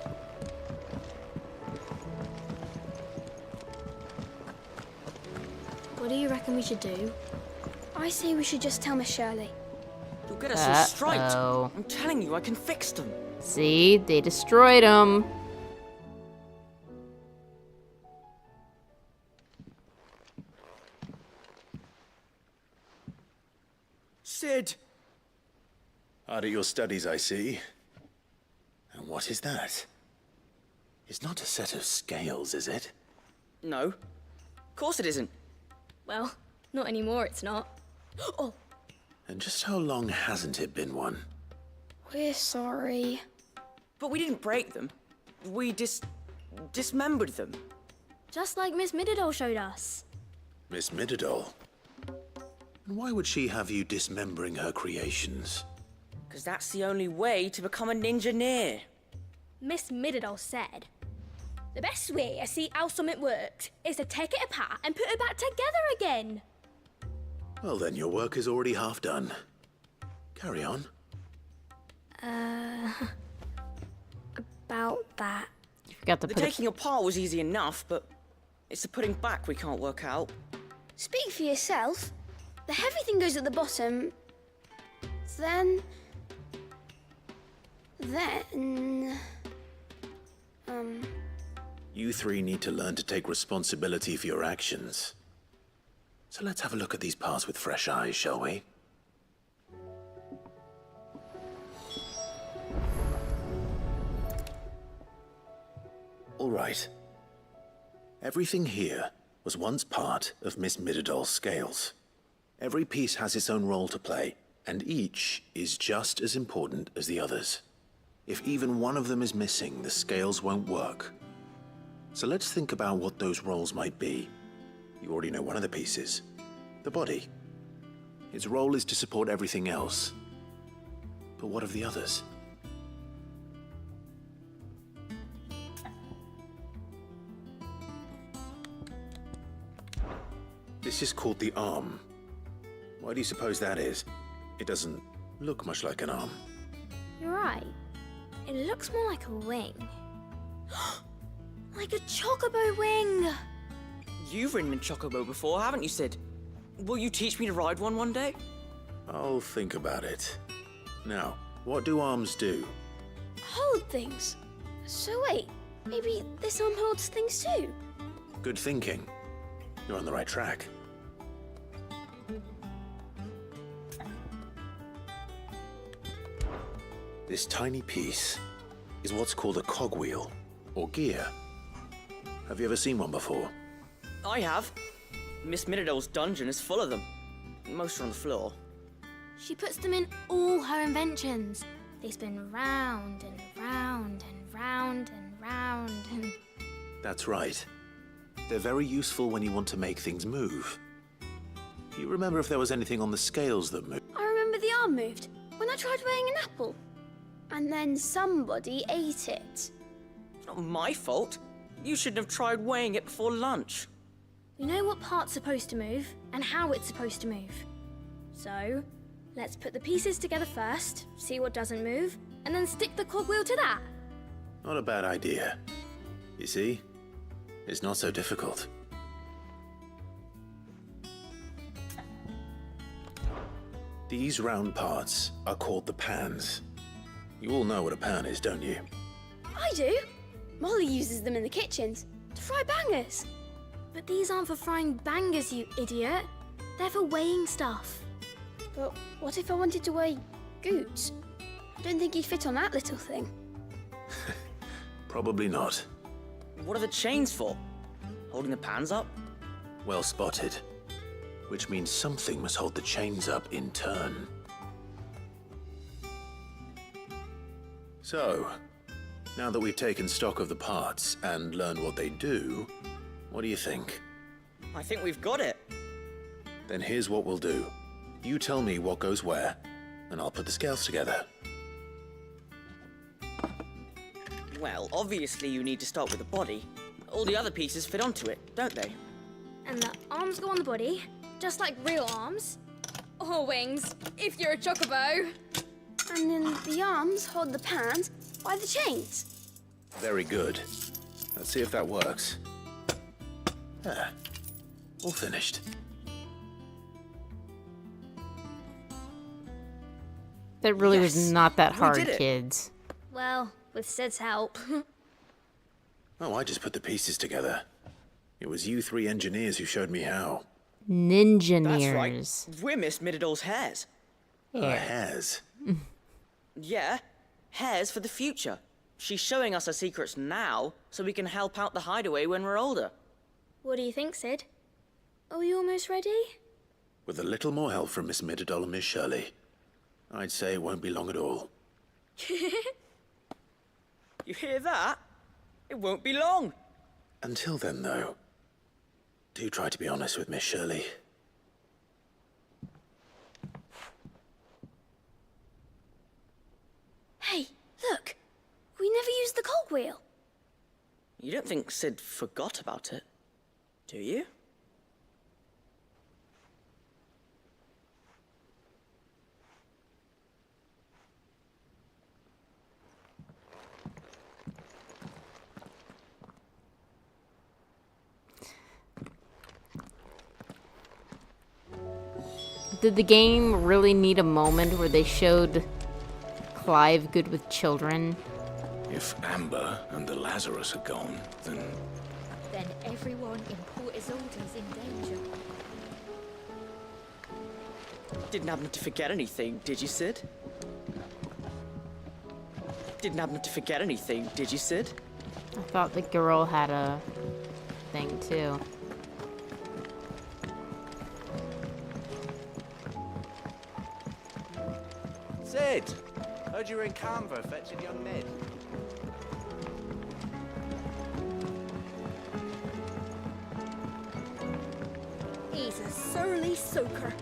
What do you reckon we should do? I say we should just tell Miss Shirley. You'll get us all striped. Uh-oh. I'm telling you, I can fix them. See? They destroyed him. Sid! Hard at your studies, I see. And what is that? It's not a set of scales, is it? No. Of course it isn't. Well, not anymore, it's not. Oh! And just how long hasn't it been one? We're sorry. But we didn't break them. We dismembered them. Just like Miss Mididol showed us. Miss Mididol? And why would she have you dismembering her creations? Because that's the only way to become a ninja-neer. Miss Mididol said, the best way to see how something works is to take it apart and put it back together again. Well then, your work is already half done. Carry on. About that. You forgot to The put taking apart was easy enough, but it's the putting back we can't work out. Speak for yourself. The heavy thing goes at the bottom. Then... You three need to learn to take responsibility for your actions. So let's have a look at these parts with fresh eyes, shall we? All right. Everything here was once part of Miss Mididol's scales. Every piece has its own role to play, and each is just as important as the others. If even one of them is missing, the scales won't work. So let's think about what those roles might be. You already know one of the pieces, the body. Its role is to support everything else. But what of the others? This is called the arm. Why do you suppose that is? It doesn't look much like an arm. You're right. It looks more like a wing. Like a chocobo wing! You've ridden a chocobo before, haven't you, Sid? Will you teach me to ride one day? I'll think about it. Now, what do arms do? Hold things. So wait, maybe this arm holds things too? Good thinking. You're on the right track. This tiny piece is what's called a cogwheel, or gear. Have you ever seen one before? I have. Miss Mididol's dungeon is full of them. Most are on the floor. She puts them in all her inventions. They spin round and round and round and round and... That's right. They're very useful when you want to make things move. Do you remember if there was anything on the scales that moved? I remember the arm moved when I tried weighing an apple. And then somebody ate it. It's not my fault. You shouldn't have tried weighing it before lunch. We know what part's supposed to move and how it's supposed to move. So, let's put the pieces together first, see what doesn't move, and then stick the cogwheel to that. Not a bad idea. You see? It's not so difficult. These round parts are called the pans. You all know what a pan is, don't you? I do. Molly uses them in the kitchens to fry bangers. But these aren't for frying bangers, you idiot. They're for weighing stuff. But what if I wanted to weigh Goots? I don't think he'd fit on that little thing. Probably not. What are the chains for? Holding the pans up? Well spotted. Which means something must hold the chains up in turn. So, now that we've taken stock of the parts and learned what they do, what do you think? I think we've got it. Then here's what we'll do. You tell me what goes where, and I'll put the scales together. Well, obviously you need to start with the body. All the other pieces fit onto it, don't they? And the arms go on the body, just like real arms. Or wings, if you're a chocobo. And then the arms hold the pans by the chains. Very good. Let's see if that works. Ah, all finished. That really was not that hard, did it. kids. Well, with Sid's help. Oh, I just put the pieces together. It was you three engineers who showed me how. Ninja-neers. That's right. We're Miss Mididol's hairs. Hairs? Yeah, hairs for the future. She's showing us her secrets now, so we can help out the Hideaway when we're older. What do you think, Sid? Are we almost ready? With a little more help from Miss Mididol and Miss Shirley, I'd say it won't be long at all. You hear that? It won't be long. Until then, though, do try to be honest with Miss Shirley. Hey, look! We never used the cogwheel. You don't think Sid forgot about it, do you? Did the game really need a moment where they showed Clive good with children? If Amber and the Lazarus are gone, then everyone in Port Isolde's in danger. Didn't happen to forget anything, did you, Sid? Didn't happen to forget anything, did you, Sid? I thought the girl had a thing too. Sid! Heard you were in Kanver fetching young Ned. He's a surly soaker.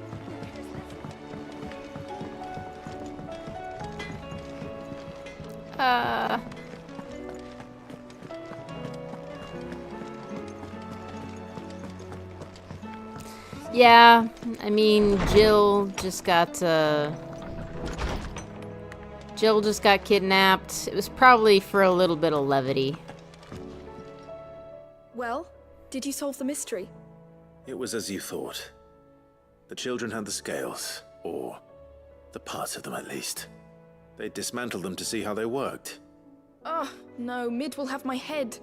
Yeah, I mean, Jill just got, Jill just got kidnapped. It was probably for a little bit of levity. Well, did you solve the mystery? It was as you thought. The children had the scales, or the parts of them at least. They dismantled them to see how they worked. Oh, no, Mid will have my head.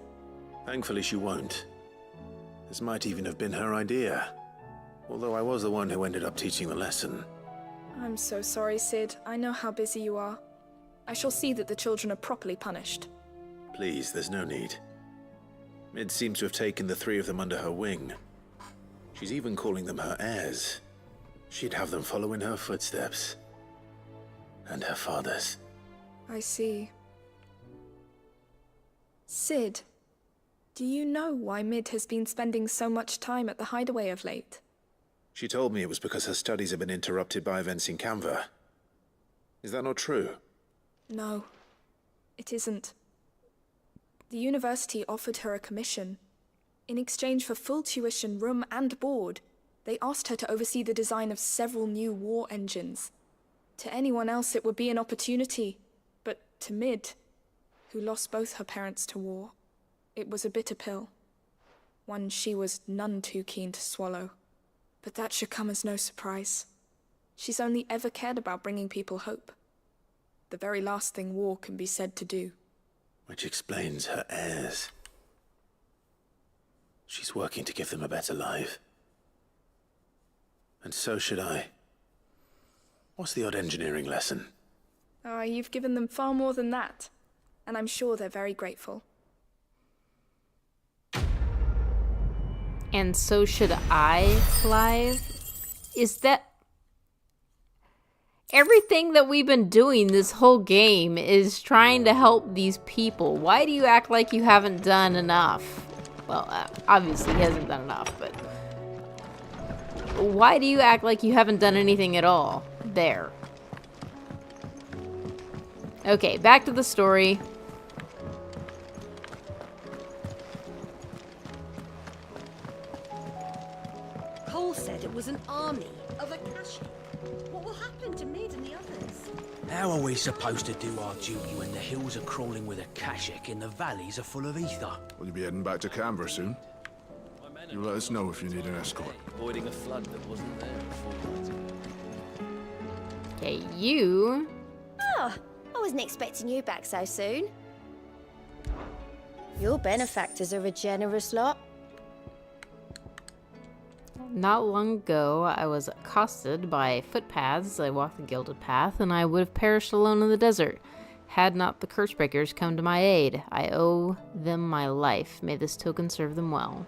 Thankfully she won't. This might even have been her idea. Although I was the one who ended up teaching the lesson. I'm so sorry, Sid. I know how busy you are. I shall see that the children are properly punished. Please, there's no need. Mid seems to have taken the three of them under her wing. She's even calling them her heirs. She'd have them follow in her footsteps. And her father's. I see. Sid, do you know why Mid has been spending so much time at the Hideaway of late? She told me it was because her studies have been interrupted by events in Kanver. Is that not true? No, it isn't. The university offered her a commission. In exchange for full tuition, room and board, they asked her to oversee the design of several new war engines. To anyone else it would be an opportunity, but to Mid, who lost both her parents to war, it was a bitter pill. One she was none too keen to swallow. But that should come as no surprise. She's only ever cared about bringing people hope. The very last thing war can be said to do. Which explains her heirs. She's working to give them a better life. And so should I. What's the odd engineering lesson? Ah, you've given them far more than that. And I'm sure they're very grateful. And so should I, Clive? Is that... Everything that we've been doing this whole game is trying to help these people. Why do you act like you haven't done enough? Well, obviously he hasn't done enough, but... Why do you act like you haven't done anything at all? There. Okay, back to the story. Cole said it was an army of Akashic. What will happen to Mid and the others? How are we supposed to do our duty when the hills are crawling with Akashic and the valleys are full of Aether? Will you be heading back to Kanver soon? You'll let us know if you need an escort. Avoiding a flood that wasn't there before. Okay, you... Oh, I wasn't expecting you back so soon. Your benefactors are a generous lot. Not long ago, I was accosted by footpaths as I walked the gilded path, and I would have perished alone in the desert, had not the Cursebreakers come to my aid. I owe them my life. May this token serve them well.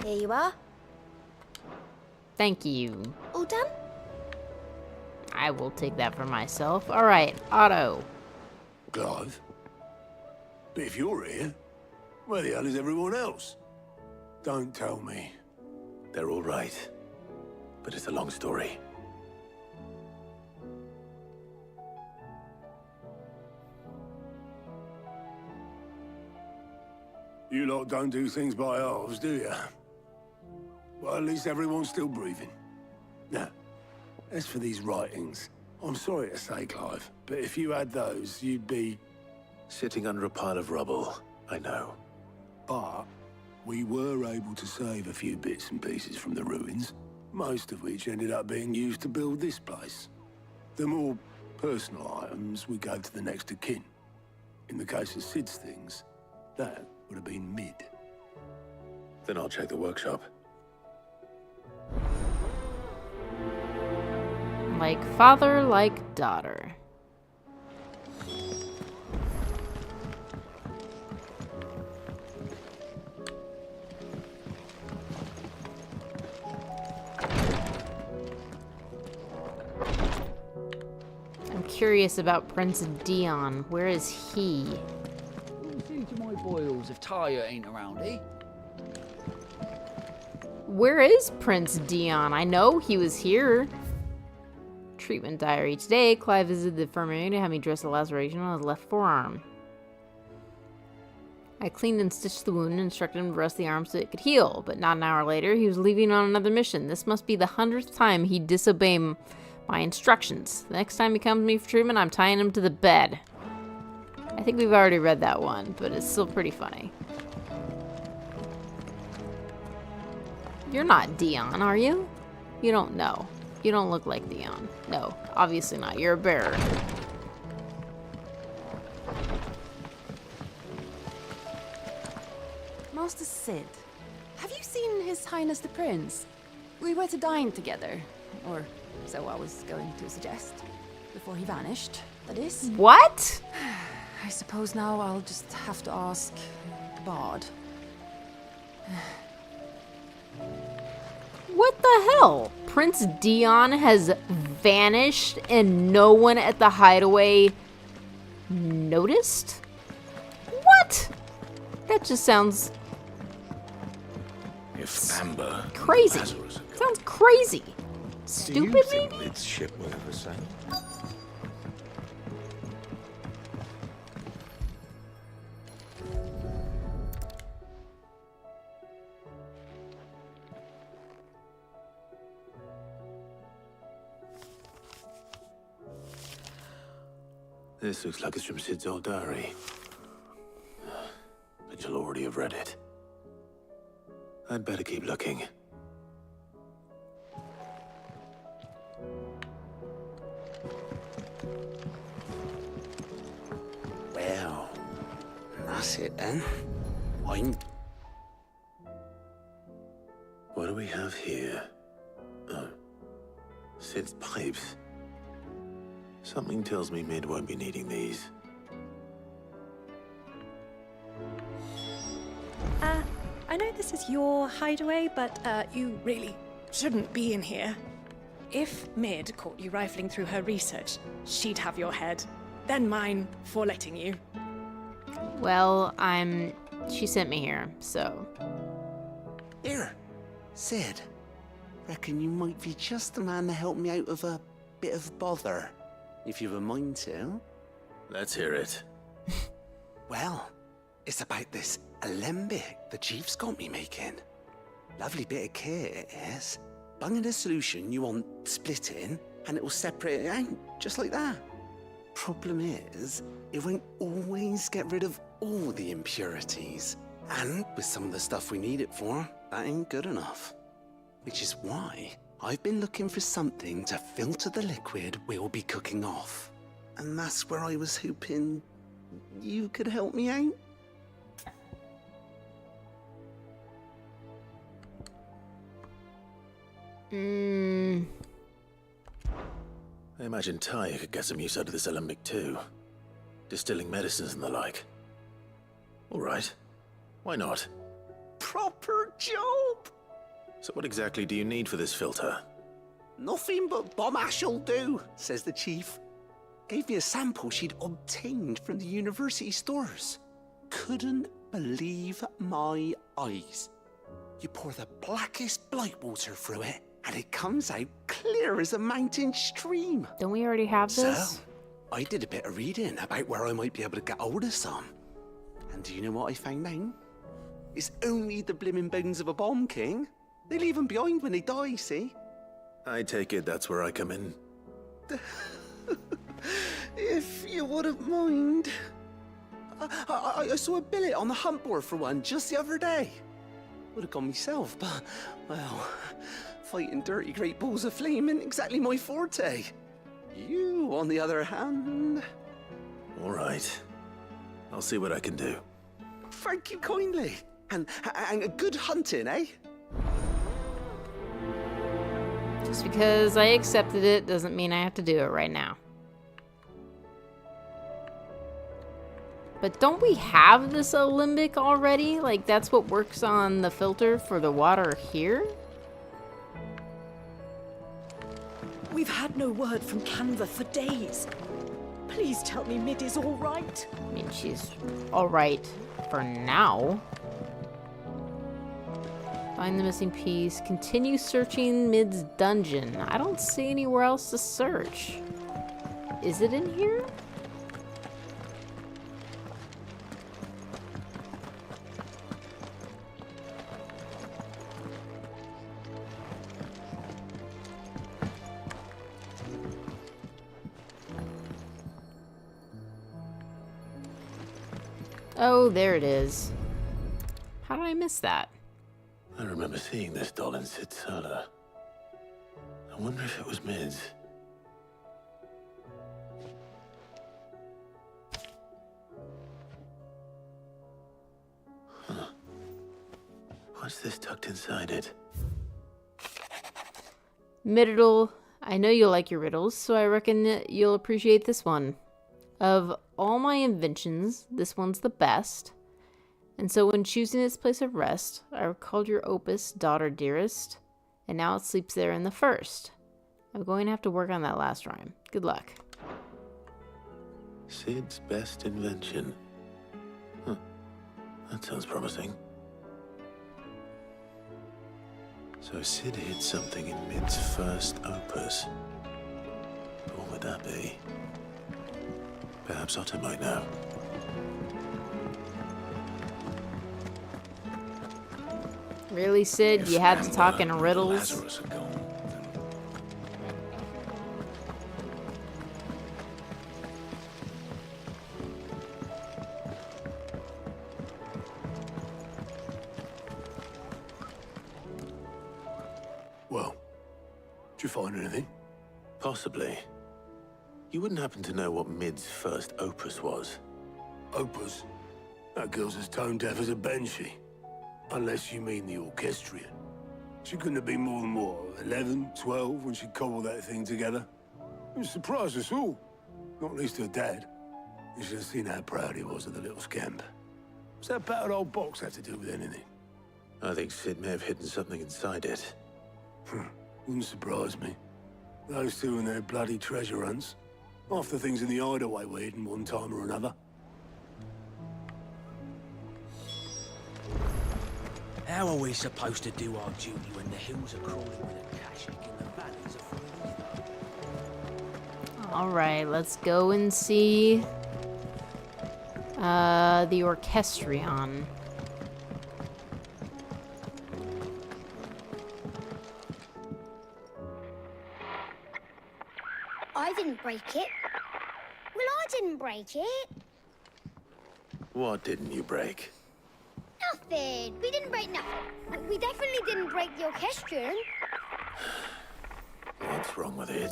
Here you are. Thank you. All done? I will take that for myself. Alright, Otto. Clive? But if you're here, where the hell is everyone else? Don't tell me. They're all right. But it's a long story. You lot don't do things by halves, do you? Well, at least everyone's still breathing. Now, as for these writings, I'm sorry to say, Clive, but if you had those, you'd be... Sitting under a pile of rubble, I know. But we were able to save a few bits and pieces from the ruins, most of which ended up being used to build this place. The more personal items we gave to the next of kin. In the case of Sid's things, that would have been Mid. Then I'll check the workshop. Like father, like daughter. I'm curious about Prince Dion. Where is he? See to my boils if Tyre ain't around, eh? Where is Prince Dion? I know he was here. Treatment diary. Today, Clive visited the infirmary to have me dress a laceration on his left forearm. I cleaned and stitched the wound and instructed him to rest the arm so it could heal, but not an hour later, he was leaving on another mission. This must be the 100th time he'd disobey My instructions. The next time he comes to me for treatment, I'm tying him to the bed. I think we've already read that one, but it's still pretty funny. You're not Dion, are you? You don't know. You don't look like Dion. No, obviously not. You're a bearer. Master Sid, have you seen His Highness the Prince? We were to dine together, or so I was going to suggest, before he vanished, that is. What? I suppose now I'll just have to ask the bard. What the hell? Prince Dion has vanished and no one at the Hideaway noticed? What? That just sounds If Amber crazy. Sounds crazy. Stupid, maybe? Its ship will ever sail? This looks like it's from Sid's old diary. But you'll already have read it. I'd better keep looking. Well, that's it then. What do we have here? Oh. Sid's pipes. Something tells me Mid won't be needing these. I know this is your hideaway, but you really shouldn't be in here. If Mid caught you rifling through her research, she'd have your head. Then mine for letting you. Well, she sent me here, so. Here, Sid. Reckon you might be just the man to help me out of a bit of bother, if you've a mind to. Let's hear it. Well, it's about this alembic the chief's got me making. Lovely bit of kit it is. Bunging a solution you want splitting, and it will separate it out, just like that. Problem is, it won't always get rid of all the impurities. And with some of the stuff we need it for, that ain't good enough. Which is why I've been looking for something to filter the liquid we'll be cooking off. And that's where I was hoping you could help me out. I imagine Ty could get some use out of this alembic too. Distilling medicines and the like. All right. Why not? Proper job! So what exactly do you need for this filter? Nothing but bomb ash'll do, says the chief. Gave me a sample she'd obtained from the university stores. Couldn't believe my eyes. You pour the blackest blight water through it, and it comes out clear as a mountain stream. Don't we already have this? So, I did a bit of reading about where I might be able to get hold of some. And do you know what I found out? It's only the blimmin' bones of a bomb king. They leave them behind when they die, see? I take it that's where I come in. If you wouldn't mind. I saw a billet on the hunt board for one just the other day. Would have gone myself, but, well, fighting dirty great balls of flame ain't exactly my forte. You, on the other hand... All right. I'll see what I can do. Thank you kindly. And good hunting, eh? Just because I accepted it doesn't mean I have to do it right now. But don't we have this alembic already? Like, that's what works on the filter for the water here? We've had no word from Kanver for days. Please tell me Mid is all right. I mean, she's all right for now. Find the missing piece. Continue searching Mid's dungeon. I don't see anywhere else to search. Is it in here? Oh, there it is. How did I miss that? I remember seeing this doll in Sid's cellar. I wonder if it was Mid's. Huh. What's this tucked inside it? Middle, I know you'll like your riddles, so I reckon that you'll appreciate this one. Of all my inventions, this one's the best. And so when choosing its place of rest, I recalled your opus, Daughter Dearest, and now it sleeps there in the first. I'm going to have to work on that last rhyme. Good luck. Sid's best invention. Huh. That sounds promising. So Sid hid something in Mid's first opus. But what would that be? Perhaps Otter might know. Really, Sid? You had to talk in riddles? Well, did you find anything? Possibly. You wouldn't happen to know what Mid's first opus was? Opus? That girl's as tone deaf as a banshee. Unless you mean the orchestrion. She couldn't have been more than, what, 11, 12 when she cobbled that thing together? It surprised us all. Not least her dad. You should have seen how proud he was of the little scamp. What's that battered old box have to do with anything? I think Sid may have hidden something inside it. Wouldn't surprise me. Those two and their bloody treasure hunts. Half the things in the Hideaway were hidden one time or another. How are we supposed to do our duty when the hills are crawling with Akashic and the valleys are full of ether? Alright, let's go and see the orchestrion. I didn't break it. Well, I didn't break it. What didn't you break? Nothing. We didn't break nothing. We definitely didn't break the orchestrion. What's wrong with it?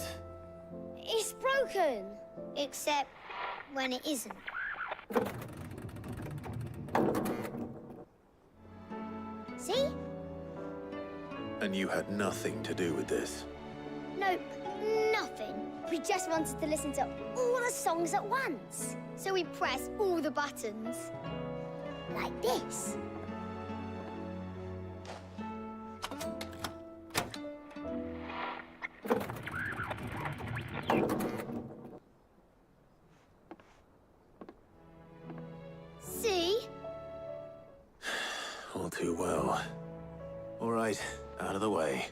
It's broken. Except when it isn't. See? And you had nothing to do with this? Nope, nothing. We just wanted to listen to all the songs at once. So we pressed all the buttons. Like this. See? All too well. All right, out of the way.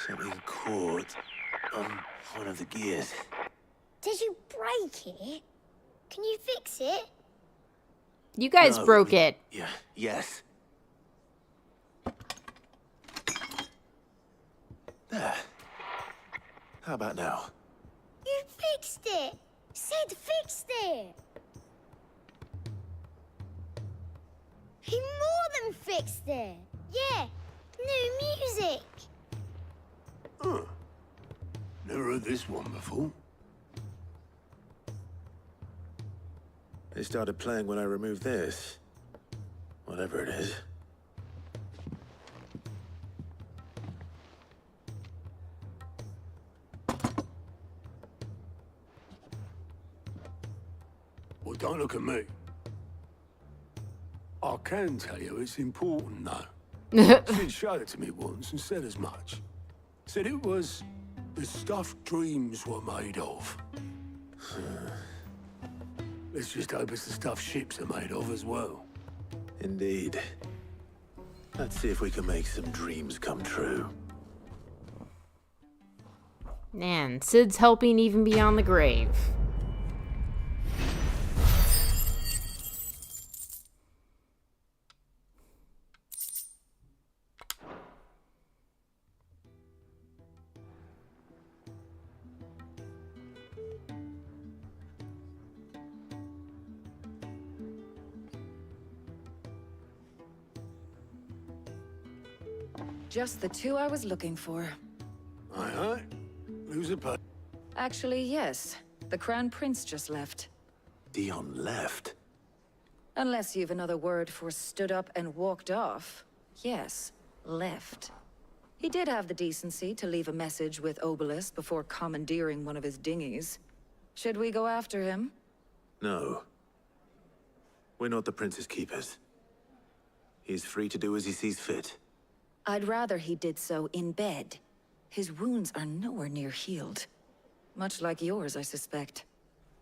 Something caught on one of the gears. Did you break it? Can you fix it? You guys No, broke it. Yeah, yes. There. How about now? You fixed it! Sid fixed it! He more than fixed it! Yeah, new music! Huh. Never heard this one before. It started playing when I removed this. Whatever it is. Well, don't look at me. I can tell you it's important, though. Sid showed it to me once and said as much. Said it was the stuff dreams were made of. Let's just hope it's the stuff ships are made of as well. Indeed. Let's see if we can make some dreams come true. Man, Sid's helping even beyond the grave. Just the two I was looking for. Aye, aye. Who's a Actually, yes. The Crown Prince just left. Dion left? Unless you've another word for stood up and walked off. Yes, left. He did have the decency to leave a message with Obelisk before commandeering one of his dinghies. Should we go after him? No. We're not the Prince's keepers. He's free to do as he sees fit. I'd rather he did so in bed. His wounds are nowhere near healed. Much like yours, I suspect.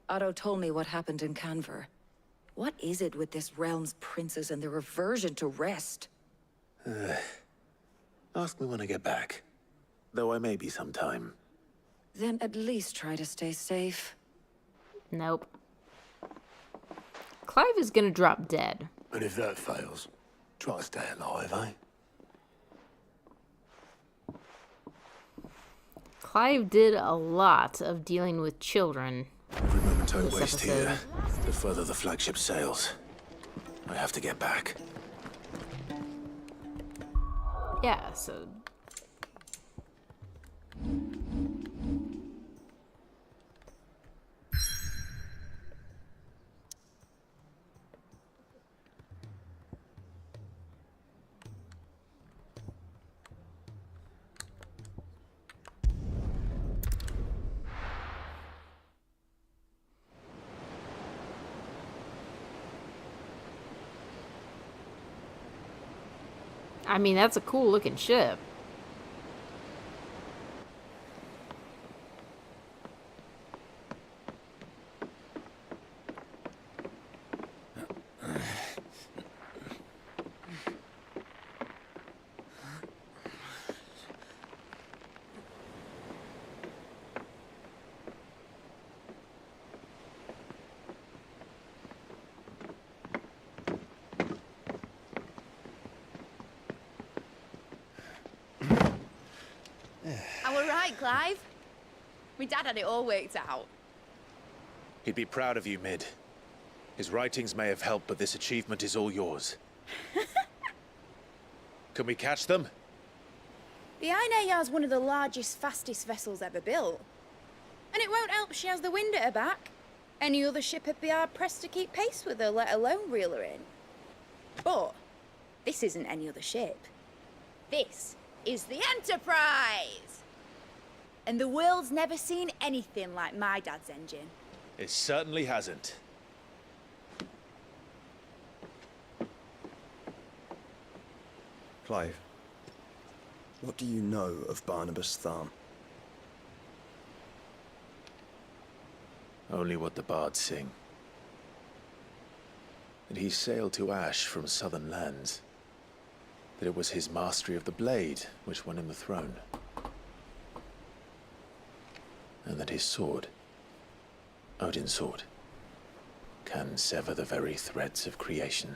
Otto told me what happened in Kanver. What is it with this realm's princes and their aversion to rest? Ask me when I get back. Though I may be sometime. Then at least try to stay safe. Nope. Clive is gonna drop dead. And if that fails, try to stay alive, eh? Clive did a lot of dealing with children. Every moment I waste here, the further the flagship sails. I have to get back. Yeah, so... I mean, that's a cool looking ship. I were right, Clive. My dad had it all worked out. He'd be proud of you, Mid. His writings may have helped, but this achievement is all yours. Can we catch them? The Ainayar's one of the largest, fastest vessels ever built. And it won't help she has the wind at her back. Any other ship would be hard-pressed to keep pace with her, let alone reel her in. But this isn't any other ship. This is the Enterprise! And the world's never seen anything like my dad's engine. It certainly hasn't. Clive, what do you know of Barnabas Tharm? Only what the bards sing. That he sailed to Ash from southern lands. That it was his mastery of the blade which won him the throne. And that his sword, Odin's sword, can sever the very threads of creation.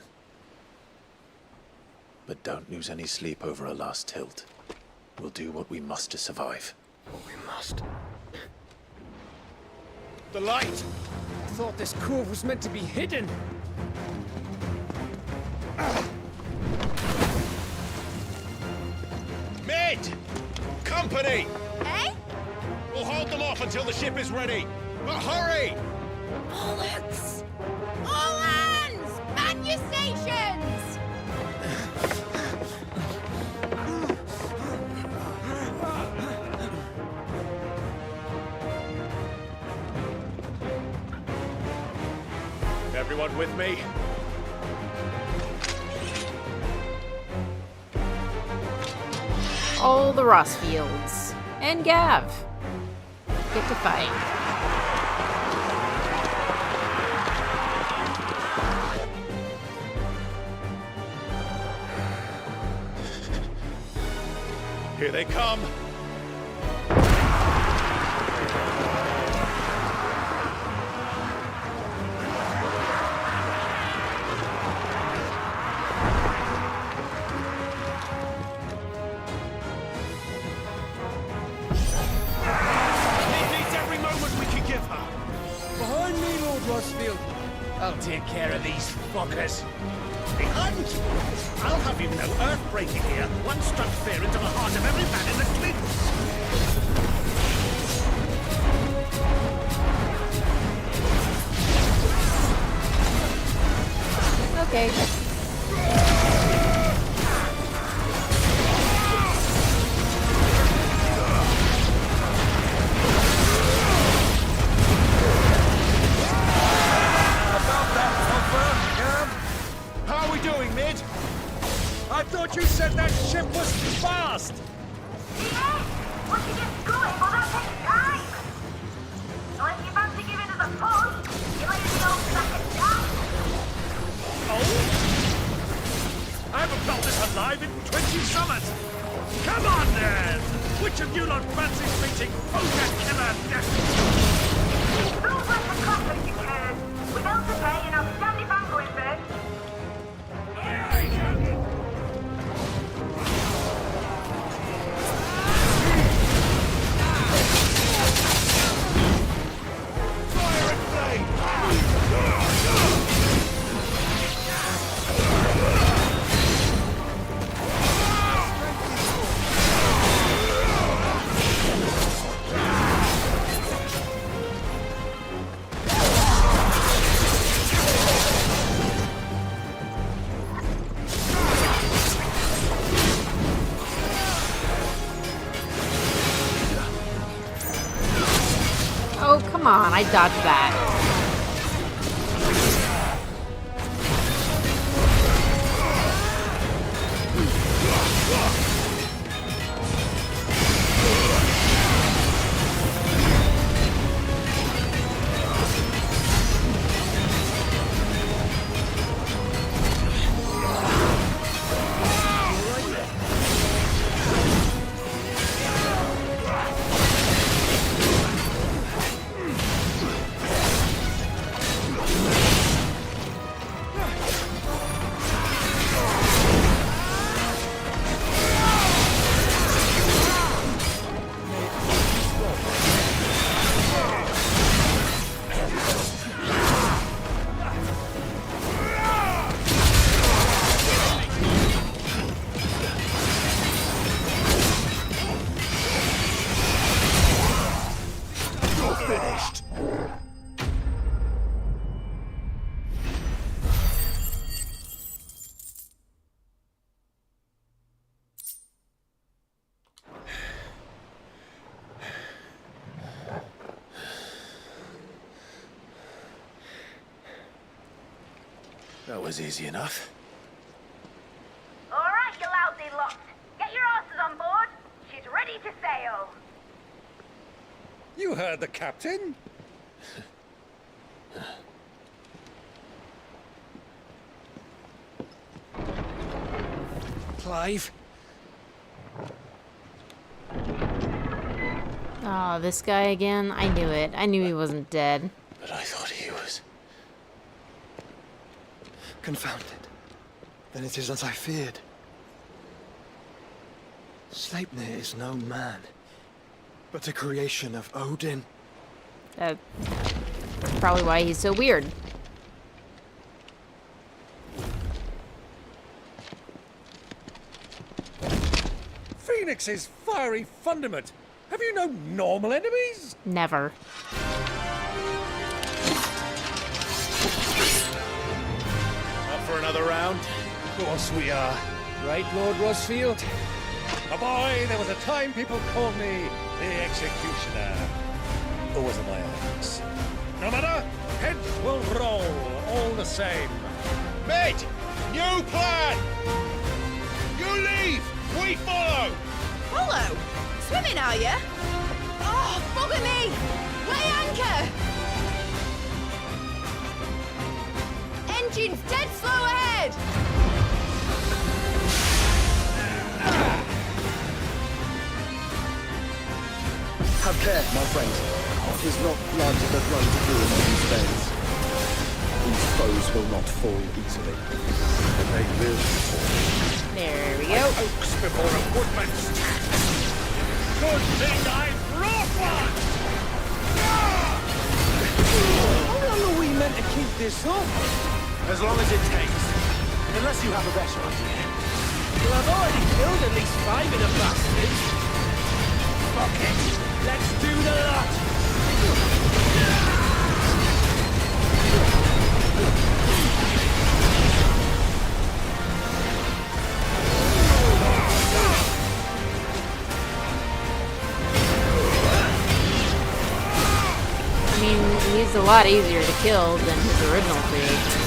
But don't lose any sleep over a last tilt. We'll do what we must to survive. What we must. The light! I thought this cove was meant to be hidden. Mid! Company! Eh? We'll hold them off until the ship is ready. But hurry! Bollocks! All hands! Man your stations! Everyone with me? All the Rossfields. And Gav. Get to fight. Here they come. I'll take care of these fuckers. The hunt! I'll have you know, earth-breaking here. One struck fear into the heart of every man in the Clint's. Okay. How are we doing, Mid? I thought you said that ship was fast! Yes! But you just go it, well that takes time! Unless you fancy giving us a push, you'll leave the old sack of time. Oh? I haven't felt this alive in 20 summers! Come on then! Which of you lot fancies meeting Ogre Killer Death? Rules like a classic, you can. With Ultima, you know, standing back going first. Oh, come on. I dodged that. That was easy enough. All right, you lousy lot. Get your asses on board. She's ready to sail. You heard the captain. Clive? Oh, this guy again? I knew it. I knew he wasn't dead. But I thought he was. Confounded. Then it is as I feared. Sleipnir is no man, but a creation of Odin. That's probably why he's so weird. Phoenix's fiery fundament. Have you no normal enemies? Never. Up for another round? Of course we are. Right, Lord Rosfield? A boy, there was a time people called me the Executioner. Always in my hands. No matter, heads will roll, all the same. Mate! New plan! You leave! We follow! Follow? Swimming, are you? Oh, bugger me! Weigh anchor! Engine's dead slow ahead! Have care, my friend. 'Tis not granted the throne to do in these days. These foes will not fall easily. But they will fall. There we go. Oaks before a woodman's tax. Good thing I brought one! How long are we meant to keep this up? As long as it takes. Unless you have a better idea. Well, I've already killed at least 5 of the bastards. Fuck it. Let's do the lot. I mean, he's a lot easier to kill than his original creation.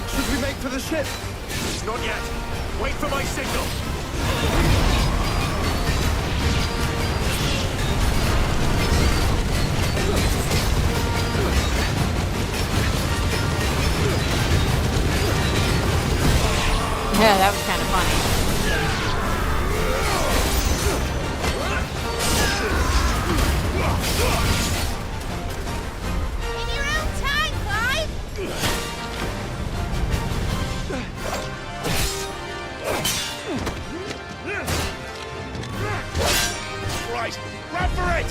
Should we make for the ship? Not yet. Wait for my signal. Yeah, that was kind of funny. In your own time, Clive! Right, grab for it!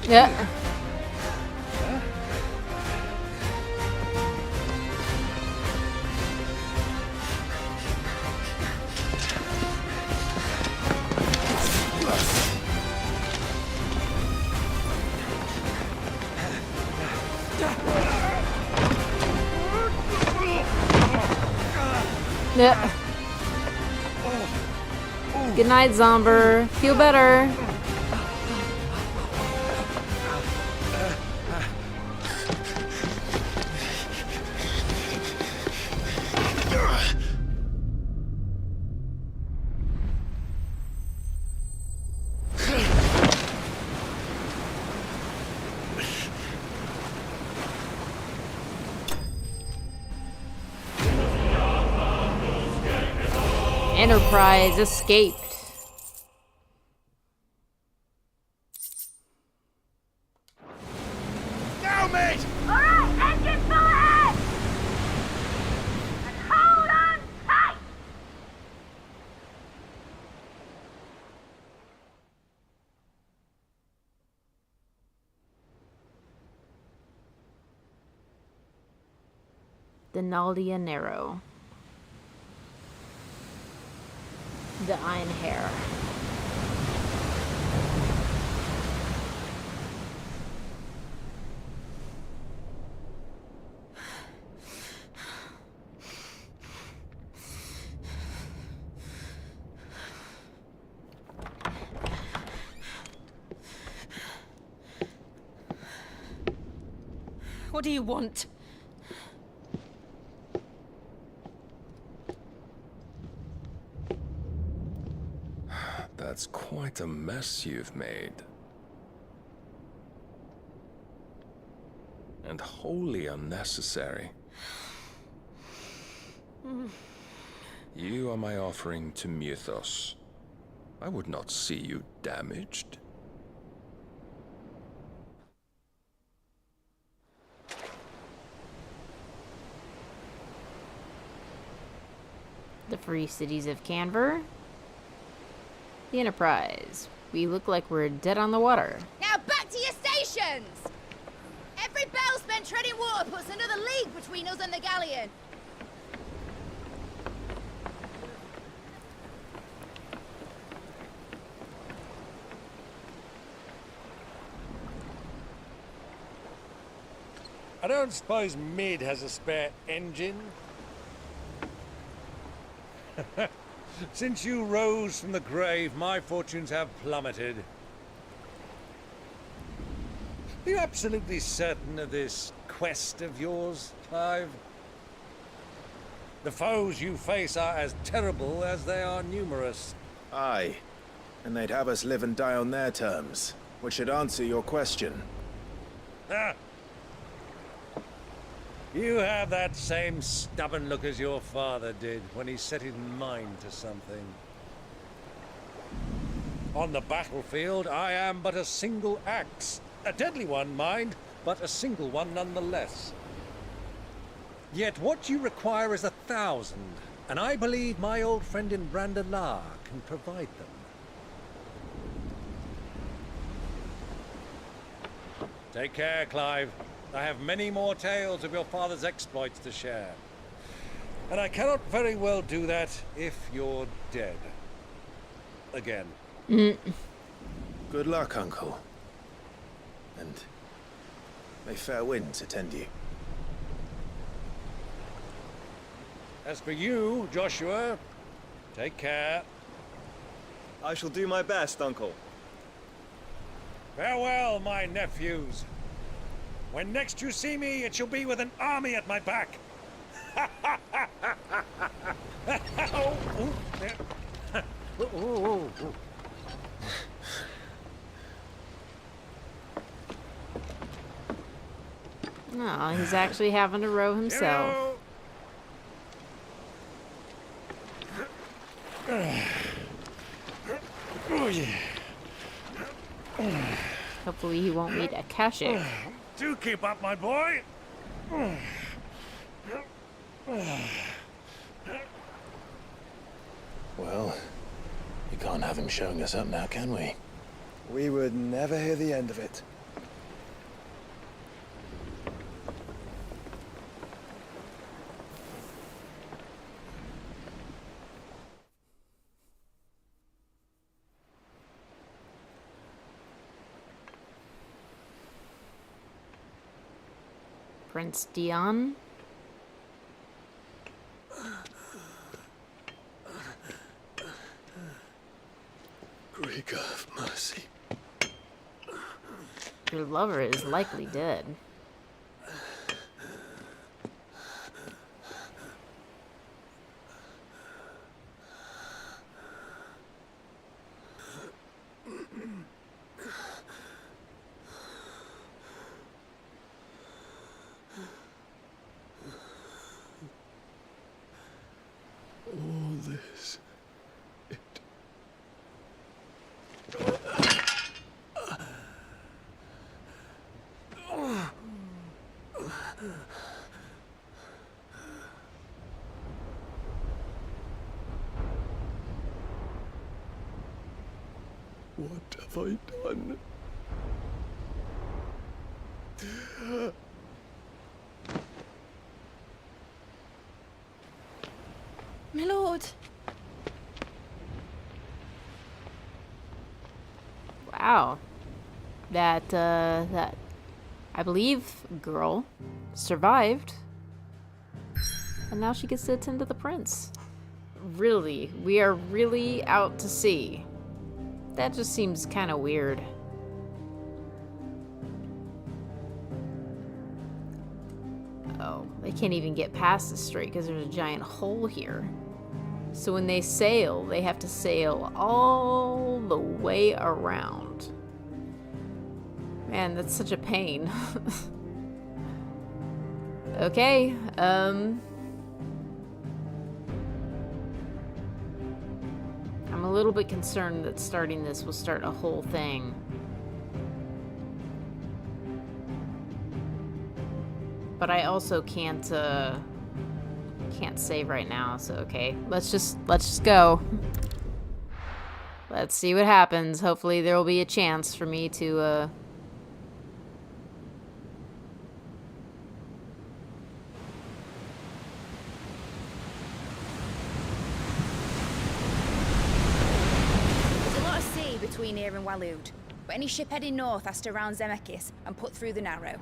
Yeah. Yeah. Good night, Zomber. Feel better. Enterprise escaped. Now, mate! Alright, engine full ahead! And hold on tight! The Naldia Narrow. The Iron Hair. What do you want? That's quite a mess you've made. And wholly unnecessary. You are my offering to Mythos. I would not see you damaged. The Free Cities of Kanver. The Enterprise. We look like we're dead on the water. Now back to your stations! Every bell spent treading water puts another league between us and the galleon. I don't suppose Mid has a spare engine? Since you rose from the grave, my fortunes have plummeted. Are you absolutely certain of this quest of yours, Clive? The foes you face are as terrible as they are numerous. Aye. And they'd have us live and die on their terms, which should answer your question. Ah! You have that same stubborn look as your father did when he set his mind to something. On the battlefield, I am but a single axe. A deadly one, mind, but a single one nonetheless. Yet what you require is 1,000, and I believe my old friend in Brandalar can provide them. Take care, Clive. I have many more tales of your father's exploits to share. And I cannot very well do that if you're dead. Again. Good luck, Uncle. And may fair winds attend you. As for you, Joshua, take care. I shall do my best, Uncle. Farewell, my nephews. When next you see me, it shall be with an army at my back. No, he's actually having to row himself. Hopefully he won't meet Akashic. Do keep up, my boy. Well, we can't have him showing us up now, can we? We would never hear the end of it. Prince Dion. Greek of mercy. Your lover is likely dead. All this. What have I done? My lord. Wow. That I believe girl survived. And now she gets to attend to the prince. Really, we are really out to sea. That just seems kind of weird. Oh, they can't even get past the strait because there's a giant hole here. So when they sail, they have to sail all the way around. Man, that's such a pain. Okay, I'm a little bit concerned that starting this will start a whole thing. But I also can't save right now, so okay. Let's just go. Let's see what happens. Hopefully there will be a chance for me to between here and Waloed, but any ship heading north has to round Zemeckis and put through the Narrow.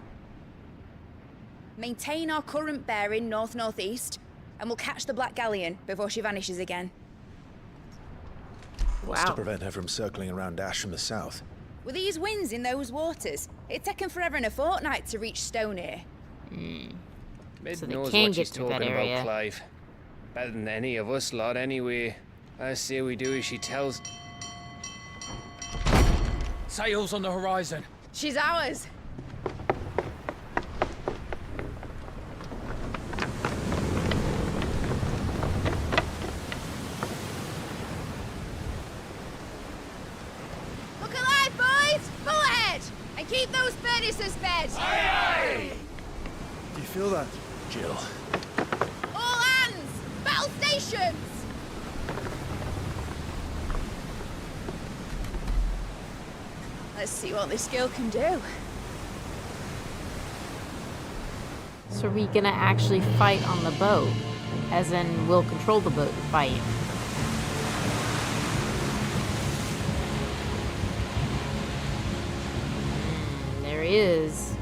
Maintain our current bearing north-northeast, and we'll catch the Black Galleon before she vanishes again. What's to prevent her from circling around Ash from the south? With these winds in those waters, it'd taken forever and a fortnight to reach Stonehere. Mid So they knows can what she's get through that talking area. about, Clive. Better than any of us lot, anyway. I say we do as she tells. Sails on the horizon. She's ours. Keep those furnaces fed! Aye, aye! Do you feel that, Jill? All hands! Battle stations! Let's see what this girl can do. So are we gonna actually fight on the boat? As in, we'll control the boat and fight. There he is.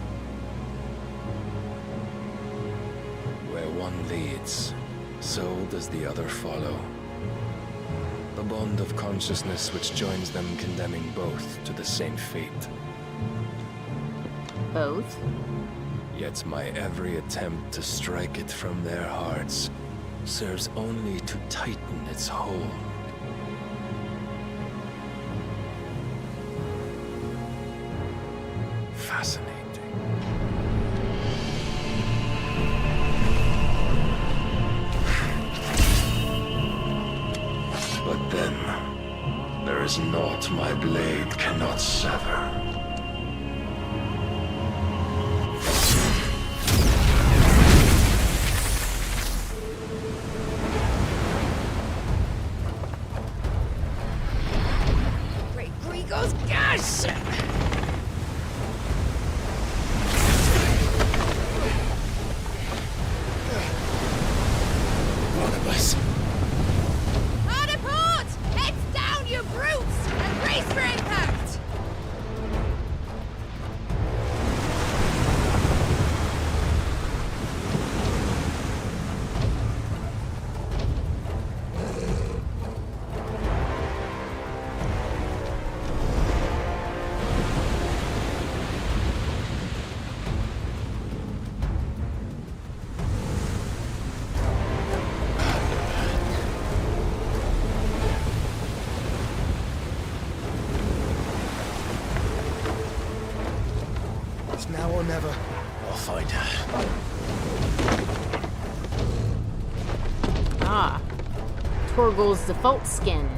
Where one leads, so does the other follow. The bond of consciousness which joins them condemning both to the same fate. Both? Yet my every attempt to strike it from their hearts serves only to tighten its hold. Fascinating. But then, there is naught my blade cannot sever. Now or never. I'll find her. Ah. Torgal's default skin.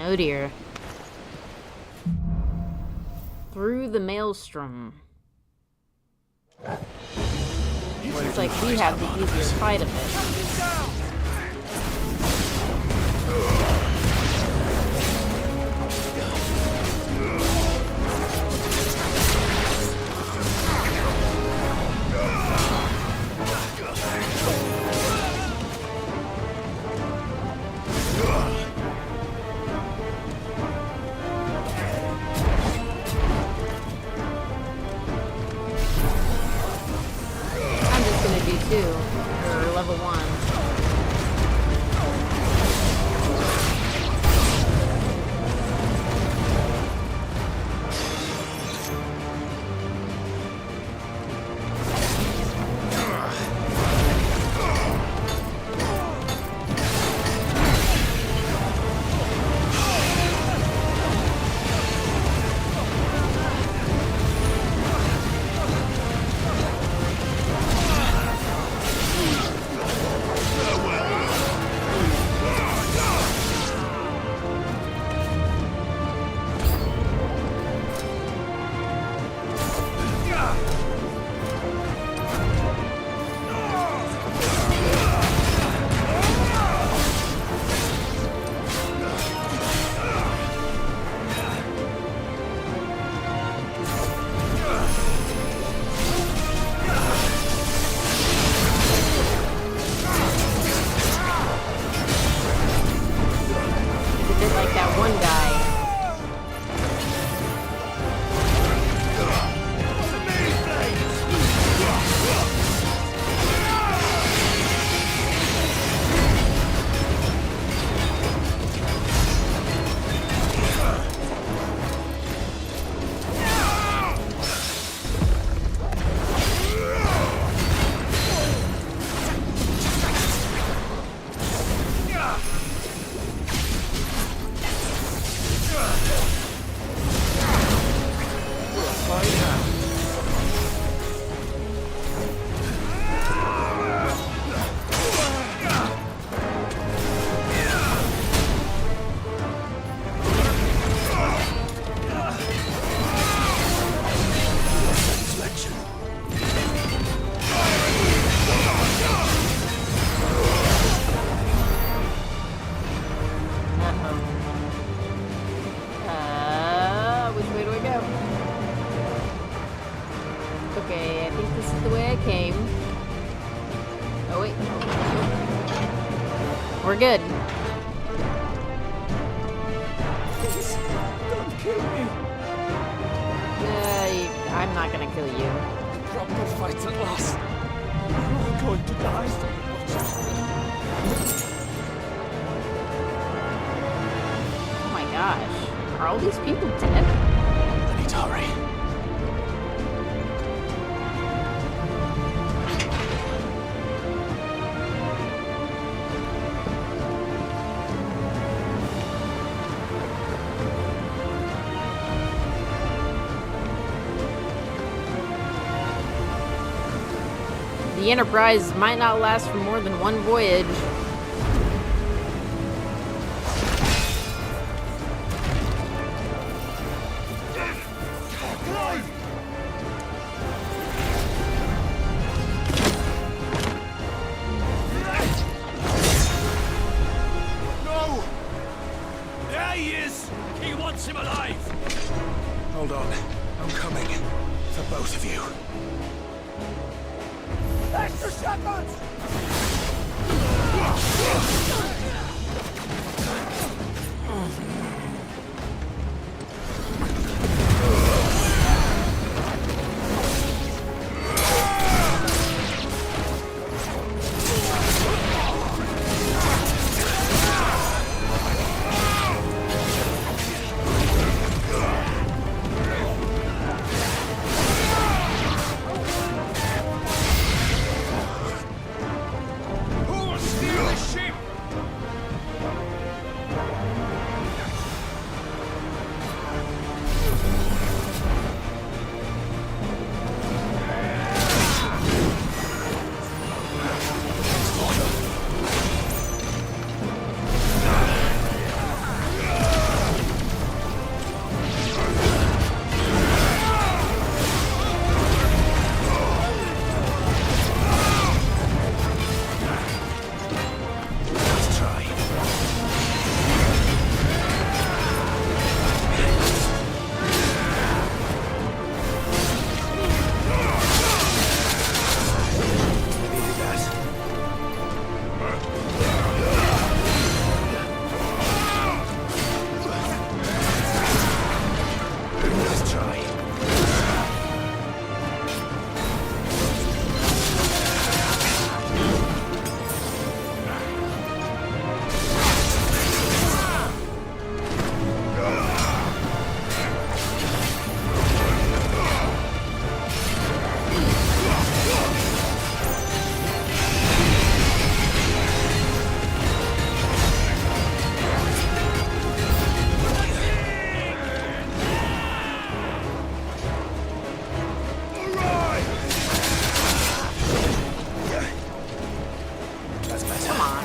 Oh dear. Through the maelstrom. Looks like we have the easier fight of it. Or level 1. Okay, I think this is the way I came. Oh, wait. We're good. Please, don't kill me. I'm not gonna kill you. Proper fight at last. We're all going to die. Oh my gosh. Are all these people dead? I need to hurry. The Enterprise might not last for more than one voyage. No! There he is! He wants him alive! Hold on. I'm coming. For both of you. Extra shotguns!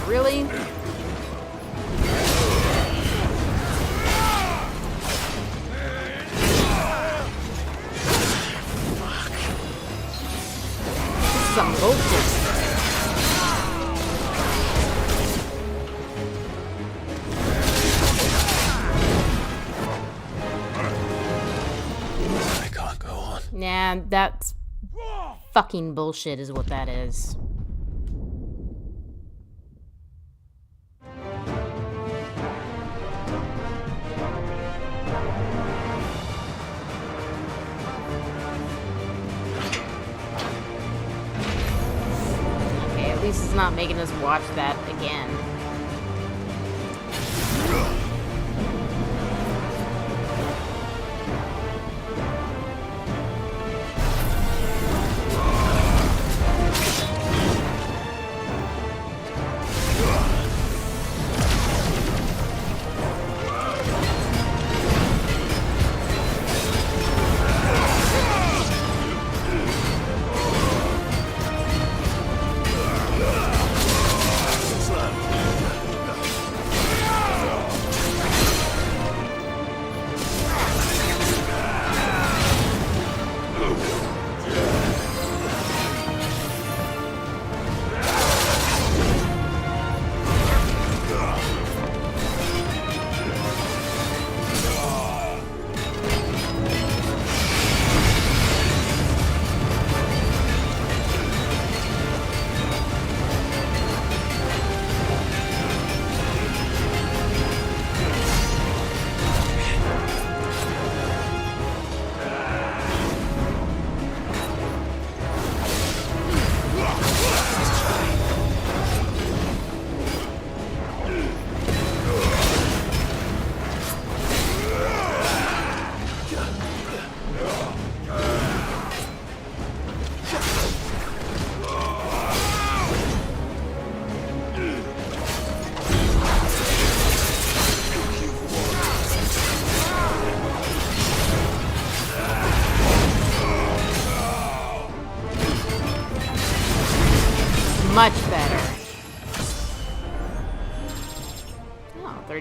Really? This is some bullshit. I can't go on. Nah, that's fucking bullshit is what that is. At least it's not making us watch that again.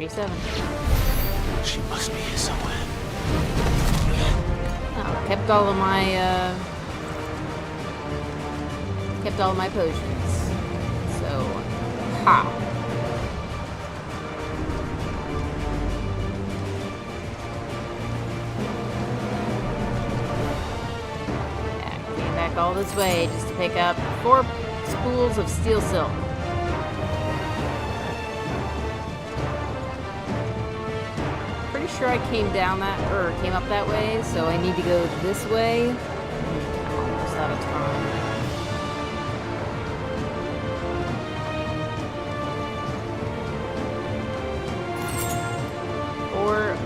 37. She must be here somewhere. Oh, kept all of my potions. So, ha. Yeah, came back all this way just to pick up 4 spools of steel silk. Pretty sure I came up that way, so I need to go this way. I'm almost out of time.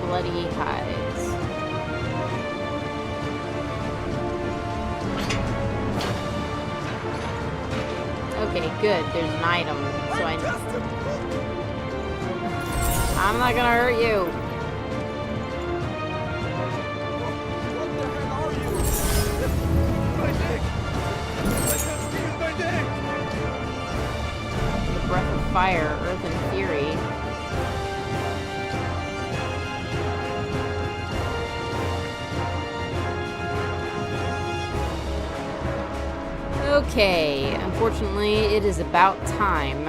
Bloody hides. Okay, good. There's an item, so I'm not gonna hurt you. My neck! I can't feel my neck! The breath of fire, earth and fury. Okay, unfortunately, it is about time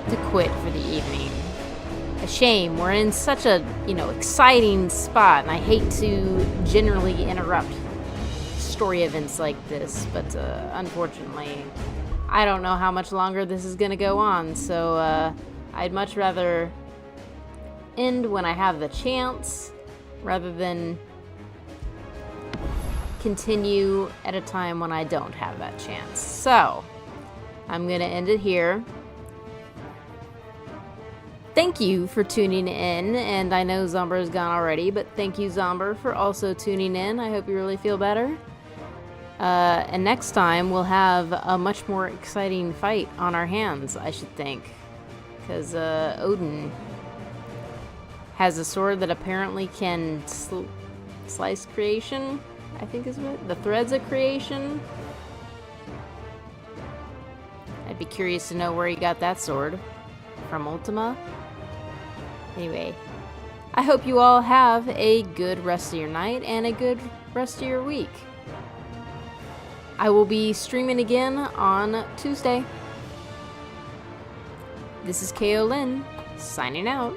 to quit for the evening. A shame, we're in such a, exciting spot, and I hate to generally interrupt story events like this, but unfortunately, I don't know how much longer this is gonna go on, so I'd much rather end when I have the chance, rather than continue at a time when I don't have that chance. So, I'm gonna end it here. Thank you for tuning in, and I know Zomber is gone already, but thank you, Zomber, for also tuning in. I hope you really feel better. And next time, we'll have a much more exciting fight on our hands, I should think. Because Odin has a sword that apparently can slice creation, I think is what? The threads of creation? I'd be curious to know where he got that sword. From Ultima? Anyway, I hope you all have a good rest of your night and a good rest of your week. I will be streaming again on Tuesday. This is Lynn, signing out.